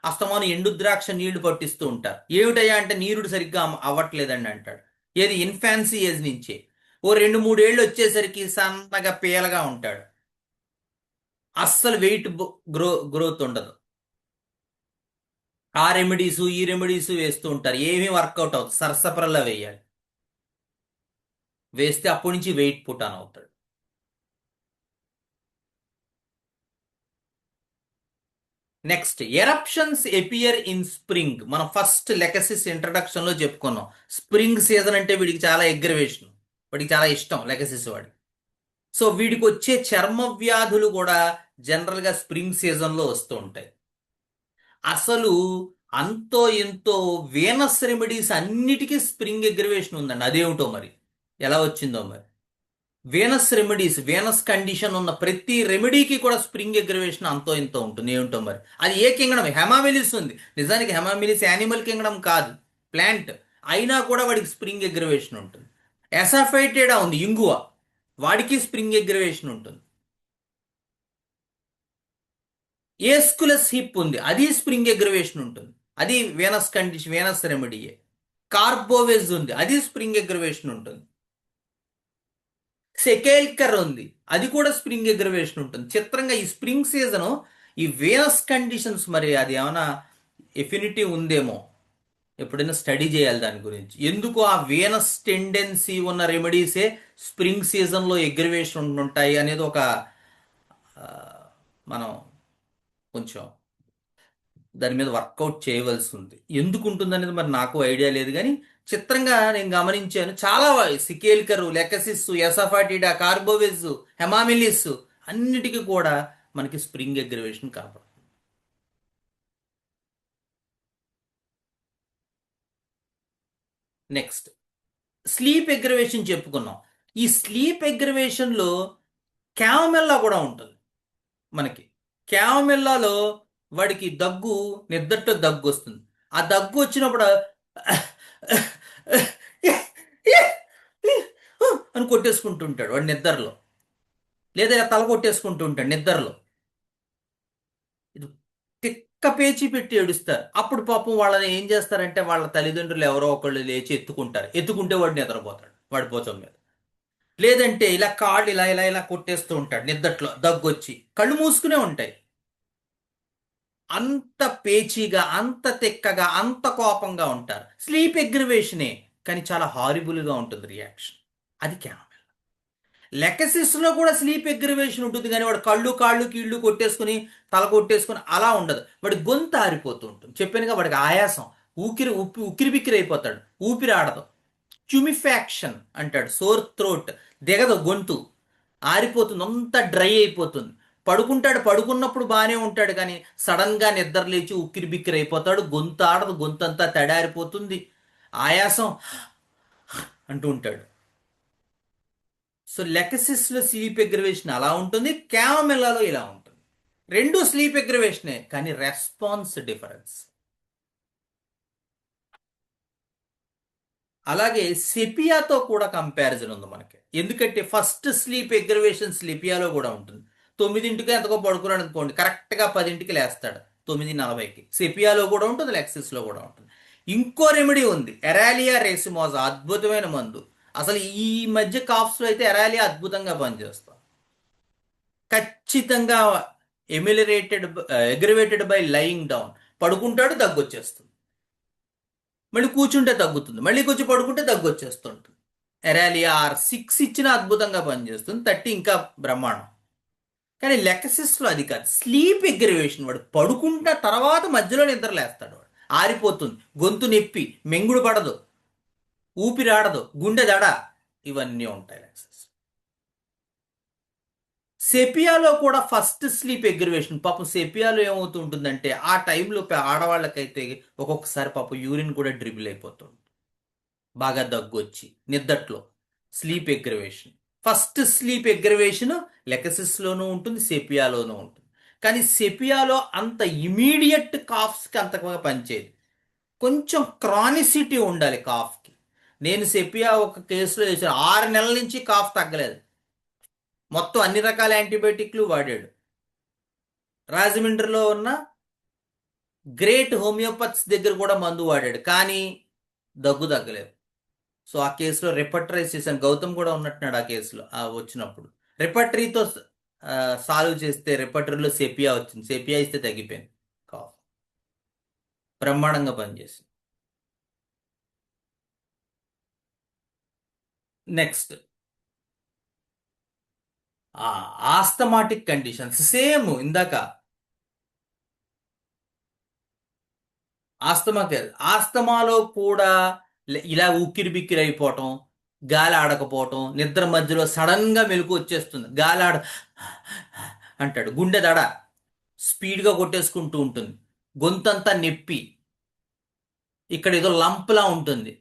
అస్తమానం ఎండు ద్రాక్ష నీళ్లు పట్టిస్తూ ఉంటారు. ఏమిటయ్యా అంటే నీరుడు సరిగ్గా అవ్వట్లేదండి అంటాడు. ఏది ఇన్ఫాన్సీ ఏజ్ నుంచే. ఓ 2-3 ఏళ్ళు వచ్చేసరికి సన్నగా పేలగా ఉంటాడు. అస్సలు వెయిట్ గ్రోత్ ఉండదు. ఆ రెమెడీసు ఈ రెమెడీసు వేస్తూ ఉంటారు, ఏమీ వర్కౌట్ అవుతుంది. సరసపరలా వేయాలి. వేస్తే అప్పటి నుంచి వెయిట్ పుట్ ఆన్ అవుతాడు. Next, eruptions appear in spring. మనం ఫస్ట్ లెకసిస్ ఇంట్రడక్షన్ లో చెప్పుకున్నాం. స్ప్రింగ్ సీజన్ అంటే వీడికి చాలా ఎగ్రవేషన్, వాడికి చాలా ఇష్టం లెకసిస్ వాడి. సో వీడికి వచ్చే చర్మ వ్యాధులు కూడా జనరల్గా స్ప్రింగ్ సీజన్లో వస్తూ ఉంటాయి. అసలు అంతో ఎంతో వీనస్ రెమెడీస్ అన్నిటికీ స్ప్రింగ్ ఎగ్రవేషన్ ఉందండి. అదేమిటో మరి, ఎలా వచ్చిందో మరి. వీనస్ రెమెడీస్, వీనస్ కండిషన్ ఉన్న ప్రతి రెమెడీకి కూడా స్ప్రింగ్ ఎగ్రవేషన్ అంతో ఎంతో ఉంటుంది. ఏమిటో మరి అది. ఏ కింగడమ్? హెమామిలిస్ ఉంది. నిజానికి హెమామిలిస్ యానిమల్ కింగడమ్ కాదు, ప్లాంట్. అయినా కూడా వాడికి స్ప్రింగ్ ఎగ్రవేషన్ ఉంటుంది. ఎసాఫైటేడా ఉంది, ఇంగువ, వాడికి స్ప్రింగ్ ఎగ్రవేషన్ ఉంటుంది. ఏస్కులస్ హిప్ ఉంది, అది స్ప్రింగ్ ఎగ్రవేషన్ ఉంటుంది. అది వీనస్ కండిషన్, వీనస్ రెమెడీయే. కార్బోవేజ్ ఉంది, అది స్ప్రింగ్ ఎగ్రవేషన్ ఉంటుంది. సెకేల్కర్ ఉంది, అది కూడా స్ప్రింగ్ ఎగ్రవేషన్ ఉంటుంది. చిత్రంగా ఈ స్ప్రింగ్ సీజన్ ఈ వీనస్ కండిషన్స్, మరి అది ఏమైనా ఎఫినిటీ ఉందేమో, ఎప్పుడైనా స్టడీ చేయాలి దాని గురించి. ఎందుకు ఆ వీనస్ టెండెన్సీ ఉన్న రెమెడీసే స్ప్రింగ్ సీజన్లో ఎగ్రవేషన్ ఉంటాయి అనేది ఒక మనం కొంచెం దాని మీద వర్కౌట్ చేయవలసి ఉంది. ఎందుకు ఉంటుంది అనేది మరి నాకు ఐడియా లేదు. కానీ చిత్రంగా నేను గమనించాను. చాలా సికేల్కరు, లెకసిస్, ఎసఫాటిడా, కార్బోవెజ్, హెమామిలిస్ అన్నిటికీ కూడా మనకి స్ప్రింగ్ ఎగ్రవేషన్ కనపడుతుంది. నెక్స్ట్, స్లీప్ ఎగ్రవేషన్ చెప్పుకున్నాం. ఈ స్లీప్ ఎగ్రవేషన్లో క్యామెల్లా కూడా ఉంటుంది మనకి. క్యామెల్లాలో వాడికి నిద్రతో దగ్గు వస్తుంది. ఆ దగ్గు వచ్చినప్పుడు అని కొట్టేసుకుంటుంటాడు వాడు నిద్రలో, లేదా తల కొట్టేసుకుంటూ ఉంటాడు నిద్రలో. ఇది తిక్క పేచీ పెట్టి ఏడుస్తారు. అప్పుడు పాపం వాళ్ళని ఏం చేస్తారంటే వాళ్ళ తల్లిదండ్రులు ఎవరో ఒకళ్ళు లేచి ఎత్తుకుంటారు. ఎత్తుకుంటే వాడు నిద్రపోతాడు వాడి భుజం మీద. లేదంటే ఇలా కాళ్ళు ఇలా ఇలా ఇలా కొట్టేస్తూ ఉంటాడు నిద్దట్లో దగ్గొచ్చి. కళ్ళు మూసుకునే ఉంటాయి. అంత పేచీగా, అంత తిక్కగా, అంత కోపంగా ఉంటారు. స్లీప్ ఎగ్రివేషనే, కానీ చాలా హారిబుల్గా ఉంటుంది రియాక్షన్. అది క్యామెల్. లెకసిస్ లో కూడా స్లీప్ ఎగ్రివేషన్ ఉంటుంది, కానీ వాడు కళ్ళు కాళ్ళు కీళ్ళు కొట్టేసుకుని తల కొట్టేసుకుని అలా ఉండదు. వాడి గొంతు ఆరిపోతూ ఉంటుంది. చెప్పానుగా, వాడికి ఆయాసం, ఉక్కిరి బిక్కిరి అయిపోతాడు, ఊపిరి ఆడదు. ట్యూమిఫాక్షన్ అంటాడు, సోర్ థ్రోట్, దిగదు గొంతు, ఆరిపోతుంది, అంతా డ్రై అయిపోతుంది. పడుకుంటాడు, పడుకున్నప్పుడు బాగానే ఉంటాడు, కానీ సడన్ గా నిద్ర లేచి ఉక్కిరి బిక్కిరి అయిపోతాడు, గొంతు ఆడదు, గొంతు అంతా తడారిపోతుంది, ఆయాసం అంటూ ఉంటాడు. సో లెకసిస్ లో స్లీప్ ఎగ్రివేషన్ అలా ఉంటుంది, క్యామమెల్లాలో ఇలా ఉంటుంది. రెండు స్లీప్ ఎగ్రివేషనే, కానీ రెస్పాన్స్ డిఫరెన్స్. అలాగే సెపియాతో కూడా కంపారిజన్ ఉంది మనకి. ఎందుకంటే ఫస్ట్ స్లీప్ ఎగ్రివేషన్ సెపియాలో కూడా ఉంటుంది. 9ంటికి ఎంతకో పడుకున్నాడు అనుకోండి, కరెక్ట్గా 10ంటికి లేస్తాడు, 9:40కి. సెపియాలో కూడా ఉంటుంది, లెక్సిస్లో కూడా ఉంటుంది. ఇంకో రెమెడీ ఉంది, ఎరాలియా రేసిమోజా, అద్భుతమైన మందు. అసలు ఈ మధ్య కాఫ్స్లో అయితే ఎరాలియా అద్భుతంగా పనిచేస్తాం. ఖచ్చితంగా ఎగ్రివేటెడ్ బై లయింగ్ డౌన్. పడుకుంటాడు, దగ్గొచ్చేస్తుంది. మళ్ళీ కూర్చుంటే తగ్గుతుంది, మళ్ళీ కొంచెం పడుకుంటే తగ్గొచ్చేస్తుంటుంది. ఎరాలియా R6 ఇచ్చిన అద్భుతంగా పనిచేస్తుంది, 30 ఇంకా బ్రహ్మాండం. కానీ లెకసిస్లో అది కాదు, స్లీప్ ఎగ్రివేషన్. వాడు పడుకుంటే తర్వాత మధ్యలో నిద్రలేస్తాడు, వాడు ఆరిపోతుంది, గొంతు నొప్పి, మెంగుడు పడదు, ఊపిరాడదు, గుండె దడ, ఇవన్నీ ఉంటాయి లెక్సిస్. సెపియాలో కూడా ఫస్ట్ స్లీప్ ఎగ్రివేషన్. పాపం సెపియాలో ఏమవుతుంటుందంటే ఆ టైంలో ఆడవాళ్ళకైతే ఒక్కొక్కసారి పాపం యూరిన్ కూడా డ్రిబుల్ అయిపోతుంది, బాగా దగ్గొచ్చి నిద్దట్లో. స్లీప్ ఎగ్రివేషన్, ఫస్ట్ స్లీప్ ఎగ్రివేషన్ లెకసిస్లోనూ ఉంటుంది, సెపియాలోనూ ఉంటుంది. కానీ సెపియాలో అంత ఇమీడియట్ కాఫ్స్కి అంతగా పనిచేయదు, కొంచెం క్రానిసిటీ ఉండాలి కాఫ్కి. నేను సెపియా ఒక కేసులో చేశాను, 6 నెలల నుంచి కాఫ్ తగ్గలేదు, మొత్తం అన్ని రకాల యాంటీబయాటిక్లు వాడాడు. రాజమండ్రిలో ఉన్న గ్రేట్ హోమియోపత్స్ దగ్గర కూడా మందు వాడాడు, కానీ దగ్గు తగ్గలేదు. సో ఆ కేసులో రిపట్రైజ్ చేశాను, గౌతమ్ కూడా ఉన్నట్టున్నాడు ఆ కేసులో వచ్చినప్పుడు. రిపట్రీతో సాల్వ్ చేస్తే రిపట్రీలో సెపియా వచ్చింది, సెపియా ఇస్తే తగ్గిపోయింది కాఫ్, బ్రహ్మాండంగా పనిచేసింది. నెక్స్ట్ ఆస్తమాటిక్ కండిషన్స్, సేమ్ ఇందాక ఆస్తమాలో కూడా ఇలా ఉక్కిరి బిక్కిరి అయిపోవటం, గాలి ఆడకపోవటం, నిద్ర మధ్యలో సడన్ గా మెలకు వచ్చేస్తుంది, గాలి అంటాడు, గుండె దడ స్పీడ్గా కొట్టేసుకుంటూ ఉంటుంది, గొంతంతా నొప్పి, ఇక్కడ ఏదో లంప్లా ఉంటుంది,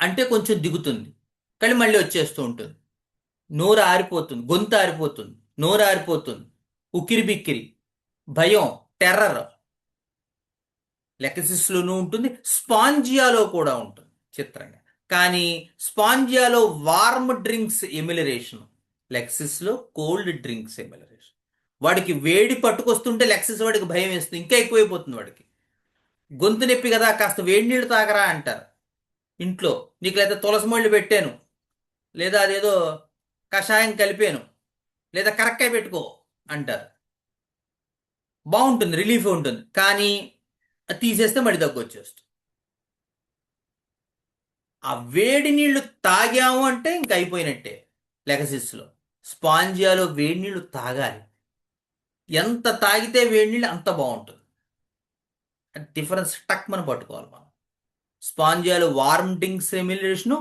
అంటే కొంచెం దిగుతుంది, కానీ మళ్ళీ వచ్చేస్తూ ఉంటుంది, నోరు ఆరిపోతుంది, గొంతు ఆరిపోతుంది, నోరు ఆరిపోతుంది, ఉక్కిరి బిక్కిరి, భయం, టెర్రర్. లెకసిస్లోనూ ఉంటుంది, స్పాంజియాలో కూడా ఉంటుంది చిత్రంగా. కానీ స్పాంజియాలో వార్మ్ డ్రింక్స్ ఎమిలరేషన్, లెక్సిస్లో కోల్డ్ డ్రింక్స్ ఎమిలరేషన్. వాడికి వేడి పట్టుకొస్తుంటే లెక్సిస్ వాడికి భయం వేస్తుంది, ఇంకా ఎక్కువైపోతుంది వాడికి. గొంతు నొప్పి కదా, కాస్త వేడి నీళ్ళు తాగరా అంటారు ఇంట్లో, నీకు లేదా తులసి మొళ్ళు పెట్టాను, లేదా అదేదో కషాయం కలిపాను, లేదా కరక్కాయ పెట్టుకో అంటారు, బాగుంటుంది, రిలీఫ్ ఉంటుంది. కానీ తీసేస్తే మళ్ళీ దగ్గు వచ్చేస్తుంది. ఆ వేడి నీళ్లు తాగాము అంటే ఇంక అయిపోయినట్టే లెగసిస్లో. స్పాంజియాలో వేడి నీళ్లు తాగాలి, ఎంత తాగితే వేడి నీళ్ళు అంత బాగుంటుంది. డిఫరెన్స్ టక్ మనం పట్టుకోవాలి మనం. స్పాంజియాలో వార్మ్ డ్రింక్స్ ఎమిలరేషను,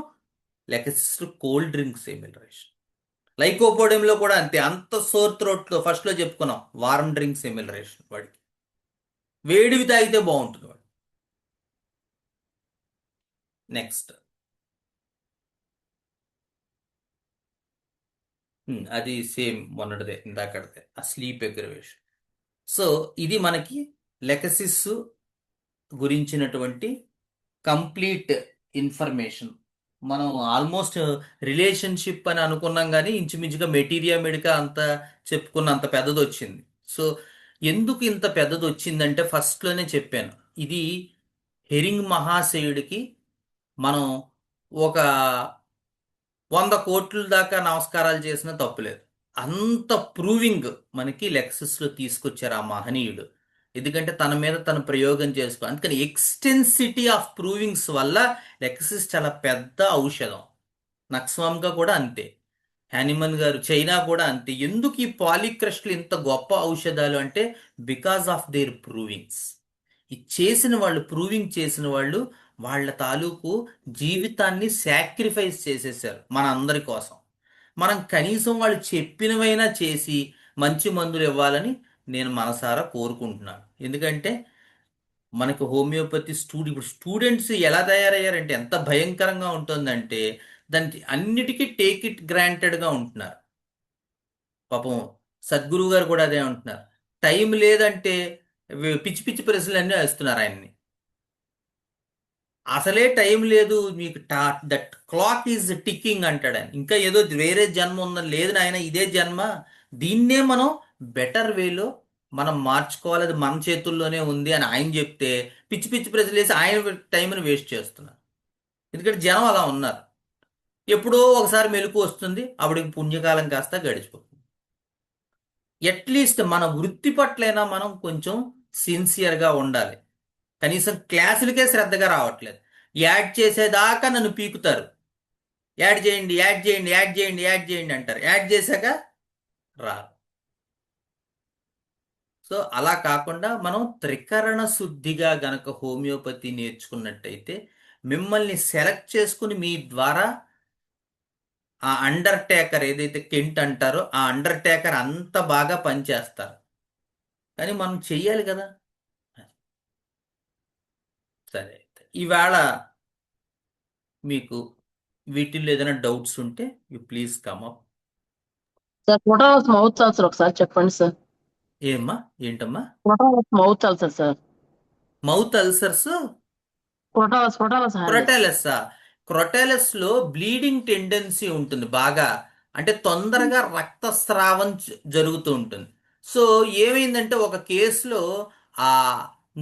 లెగసిస్లో కోల్డ్ డ్రింక్స్ ఎమిలరేషన్. లైకోపోడియంలో కూడా అంతే, అంత సోర్ థ్రోట్లో ఫస్ట్లో చెప్పుకున్నాం, వార్మ్ డ్రింక్స్ ఎమిలరేషన్. వాడికి వేడివి తాగితే బాగుంటుంది వాడు. నెక్స్ట్ అది సేమ్ మొన్నటిదే, ఇందాకడితే, ఆ స్లీప్ ఎగ్రివేషన్. సో ఇది మనకి లెకసిస్ గురించినటువంటి కంప్లీట్ ఇన్ఫర్మేషన్. మనం ఆల్మోస్ట్ రిలేషన్షిప్ అని అనుకున్నాం, కానీ ఇంచుమించుగా మెటీరియా మెడికా అంతా చెప్పుకున్న అంత పెద్దది వచ్చింది. సో ఎందుకు ఇంత పెద్దది వచ్చిందంటే ఫస్ట్లోనే చెప్పాను. ఇది హెరింగ్ మహాశయుడికి మనం ఒక 100 కోట్ల దాకా నమస్కారాలు చేసినా తప్పులేదు. అంత ప్రూవింగ్ మనకి లెక్సస్లో తీసుకొచ్చారు ఆ మహనీయుడు. ఎందుకంటే తన మీద తను ప్రయోగం చేసుకో, అందుకని ఎక్స్టెన్సిటీ ఆఫ్ ప్రూవింగ్స్ వల్ల లెక్సస్ చాలా పెద్ద ఔషధం. నక్స్వామ్గా కూడా అంతే, హ్యానిమన్ గారు చైనా కూడా అంతే. ఎందుకు ఈ పాలిక్రస్ట్లు ఇంత గొప్ప ఔషధాలు అంటే బికాస్ ఆఫ్ దేర్ ప్రూవింగ్స్. ఇది చేసిన వాళ్ళు, ప్రూవింగ్ చేసిన వాళ్ళు వాళ్ళ తాలూకు జీవితాన్ని సాక్రిఫైస్ చేసేసారు మన అందరి కోసం. మనం కనీసం వాళ్ళు చెప్పినవైనా చేసి మంచి మందులు ఇవ్వాలని నేను మనసారా కోరుకుంటున్నాను. ఎందుకంటే మనకు హోమియోపతి ఇప్పుడు స్టూడెంట్స్ ఎలా తయారయ్యారంటే ఎంత భయంకరంగా ఉంటుందంటే దానికి అన్నిటికీ టేక్ ఇట్ గ్రాంటెడ్గా ఉంటున్నారు. పాపం సద్గురువు గారు కూడా అదే ఉంటున్నారు. టైం లేదంటే పిచ్చి పిచ్చి ప్రశ్నలన్నీ వేస్తున్నారు ఆయన్ని. అసలే టైం లేదు మీకు, దట్ క్లాక్ ఈజ్ టిక్కింగ్ అంటాడు ఆయన. ఇంకా ఏదో వేరే జన్మ ఉందని, లేదు నాయన ఇదే జన్మ, దీన్నే మనం బెటర్ వేలో మనం మార్చుకోవాలి, అది మన చేతుల్లోనే ఉంది అని ఆయన చెప్తే పిచ్చి పిచ్చి ప్రశ్నలు వేసి ఆయన టైంని వేస్ట్ చేస్తున్నారు. ఎందుకంటే జనం అలా ఉన్నారు. ఎప్పుడో ఒకసారి మెలకు వస్తుంది, అప్పటికి పుణ్యకాలం కాస్త గడిచిపోతుంది. అట్లీస్ట్ మన వృత్తి పట్లైనా మనం కొంచెం సిన్సియర్గా ఉండాలి. కనీసం క్లాసులకే శ్రద్ధగా రావట్లేదు. యాడ్ చేసేదాకా నన్ను పీకుతారు. యాడ్ చేయండి, యాడ్ చేయండి, యాడ్ చేయండి, యాడ్ చేయండి అంటారు. యాడ్ చేశాక రారు. సో అలా కాకుండా మనం త్రికరణ శుద్ధిగా గనక హోమియోపతి నేర్చుకున్నట్టయితే మిమ్మల్ని సెలెక్ట్ చేసుకుని మీ ద్వారా ఆ అండర్టేకర్ ఏదైతే కెంట్ అంటారో ఆ అండర్టేకర్ అంత బాగా పనిచేస్తారు. కానీ మనం చెయ్యాలి కదా. సరే, అయితే ఈవేళ మీకు వీటిల్లో ఏదైనా డౌట్స్ ఉంటే you please come up. Sir crotalus mouth ulcer ఒకసారి చెప్పండి సార్. ఏమ్మా, ఏంటమ్మా? Crotalus mouth ulcer sir. Mouth ulcers, crotalus hand. క్రొటాలెస్సా? క్రొటాలెస్ లో బ్లీడింగ్ టెండెన్సీ ఉంటుంది బాగా, అంటే తొందరగా రక్తస్రావం జరుగుతూ ఉంటుంది. సో ఏమైందంటే ఒక కేసులో ఆ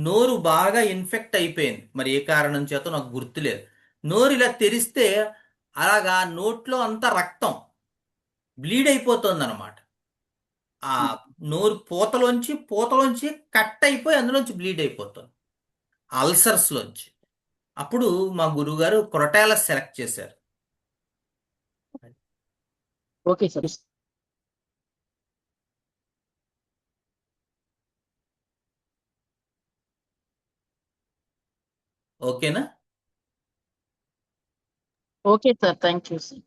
నోరు బాగా ఇన్ఫెక్ట్ అయిపోయింది, మరి ఏ కారణం చేత నాకు గుర్తులేదు. నోరు ఇలా తెరిస్తే అలాగా నోట్లో అంతా రక్తం బ్లీడ్ అయిపోతుంది అనమాట. ఆ నోరు పూతలోంచి కట్ అయిపోయి అందులోంచి బ్లీడ్ అయిపోతుంది అల్సర్స్ లోంచి. అప్పుడు మా గురువుగారు క్రొటాలస్ సెలెక్ట్ చేశారు. Okay sir. ఓకేనా? Okay sir, thank you sir.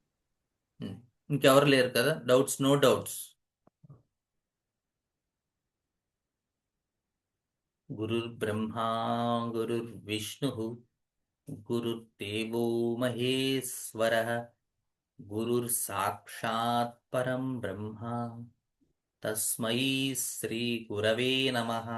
ఇంకెవరు లేరు కదా? డౌట్స్? No doubts. గురుర్ బ్రహ్మా గురుర్ విష్ణు గురుర్దేవో మహేశ్వర గురుర్ సాక్షాత్ పరం బ్రహ్మ తస్మై శ్రీ గురవే నమః.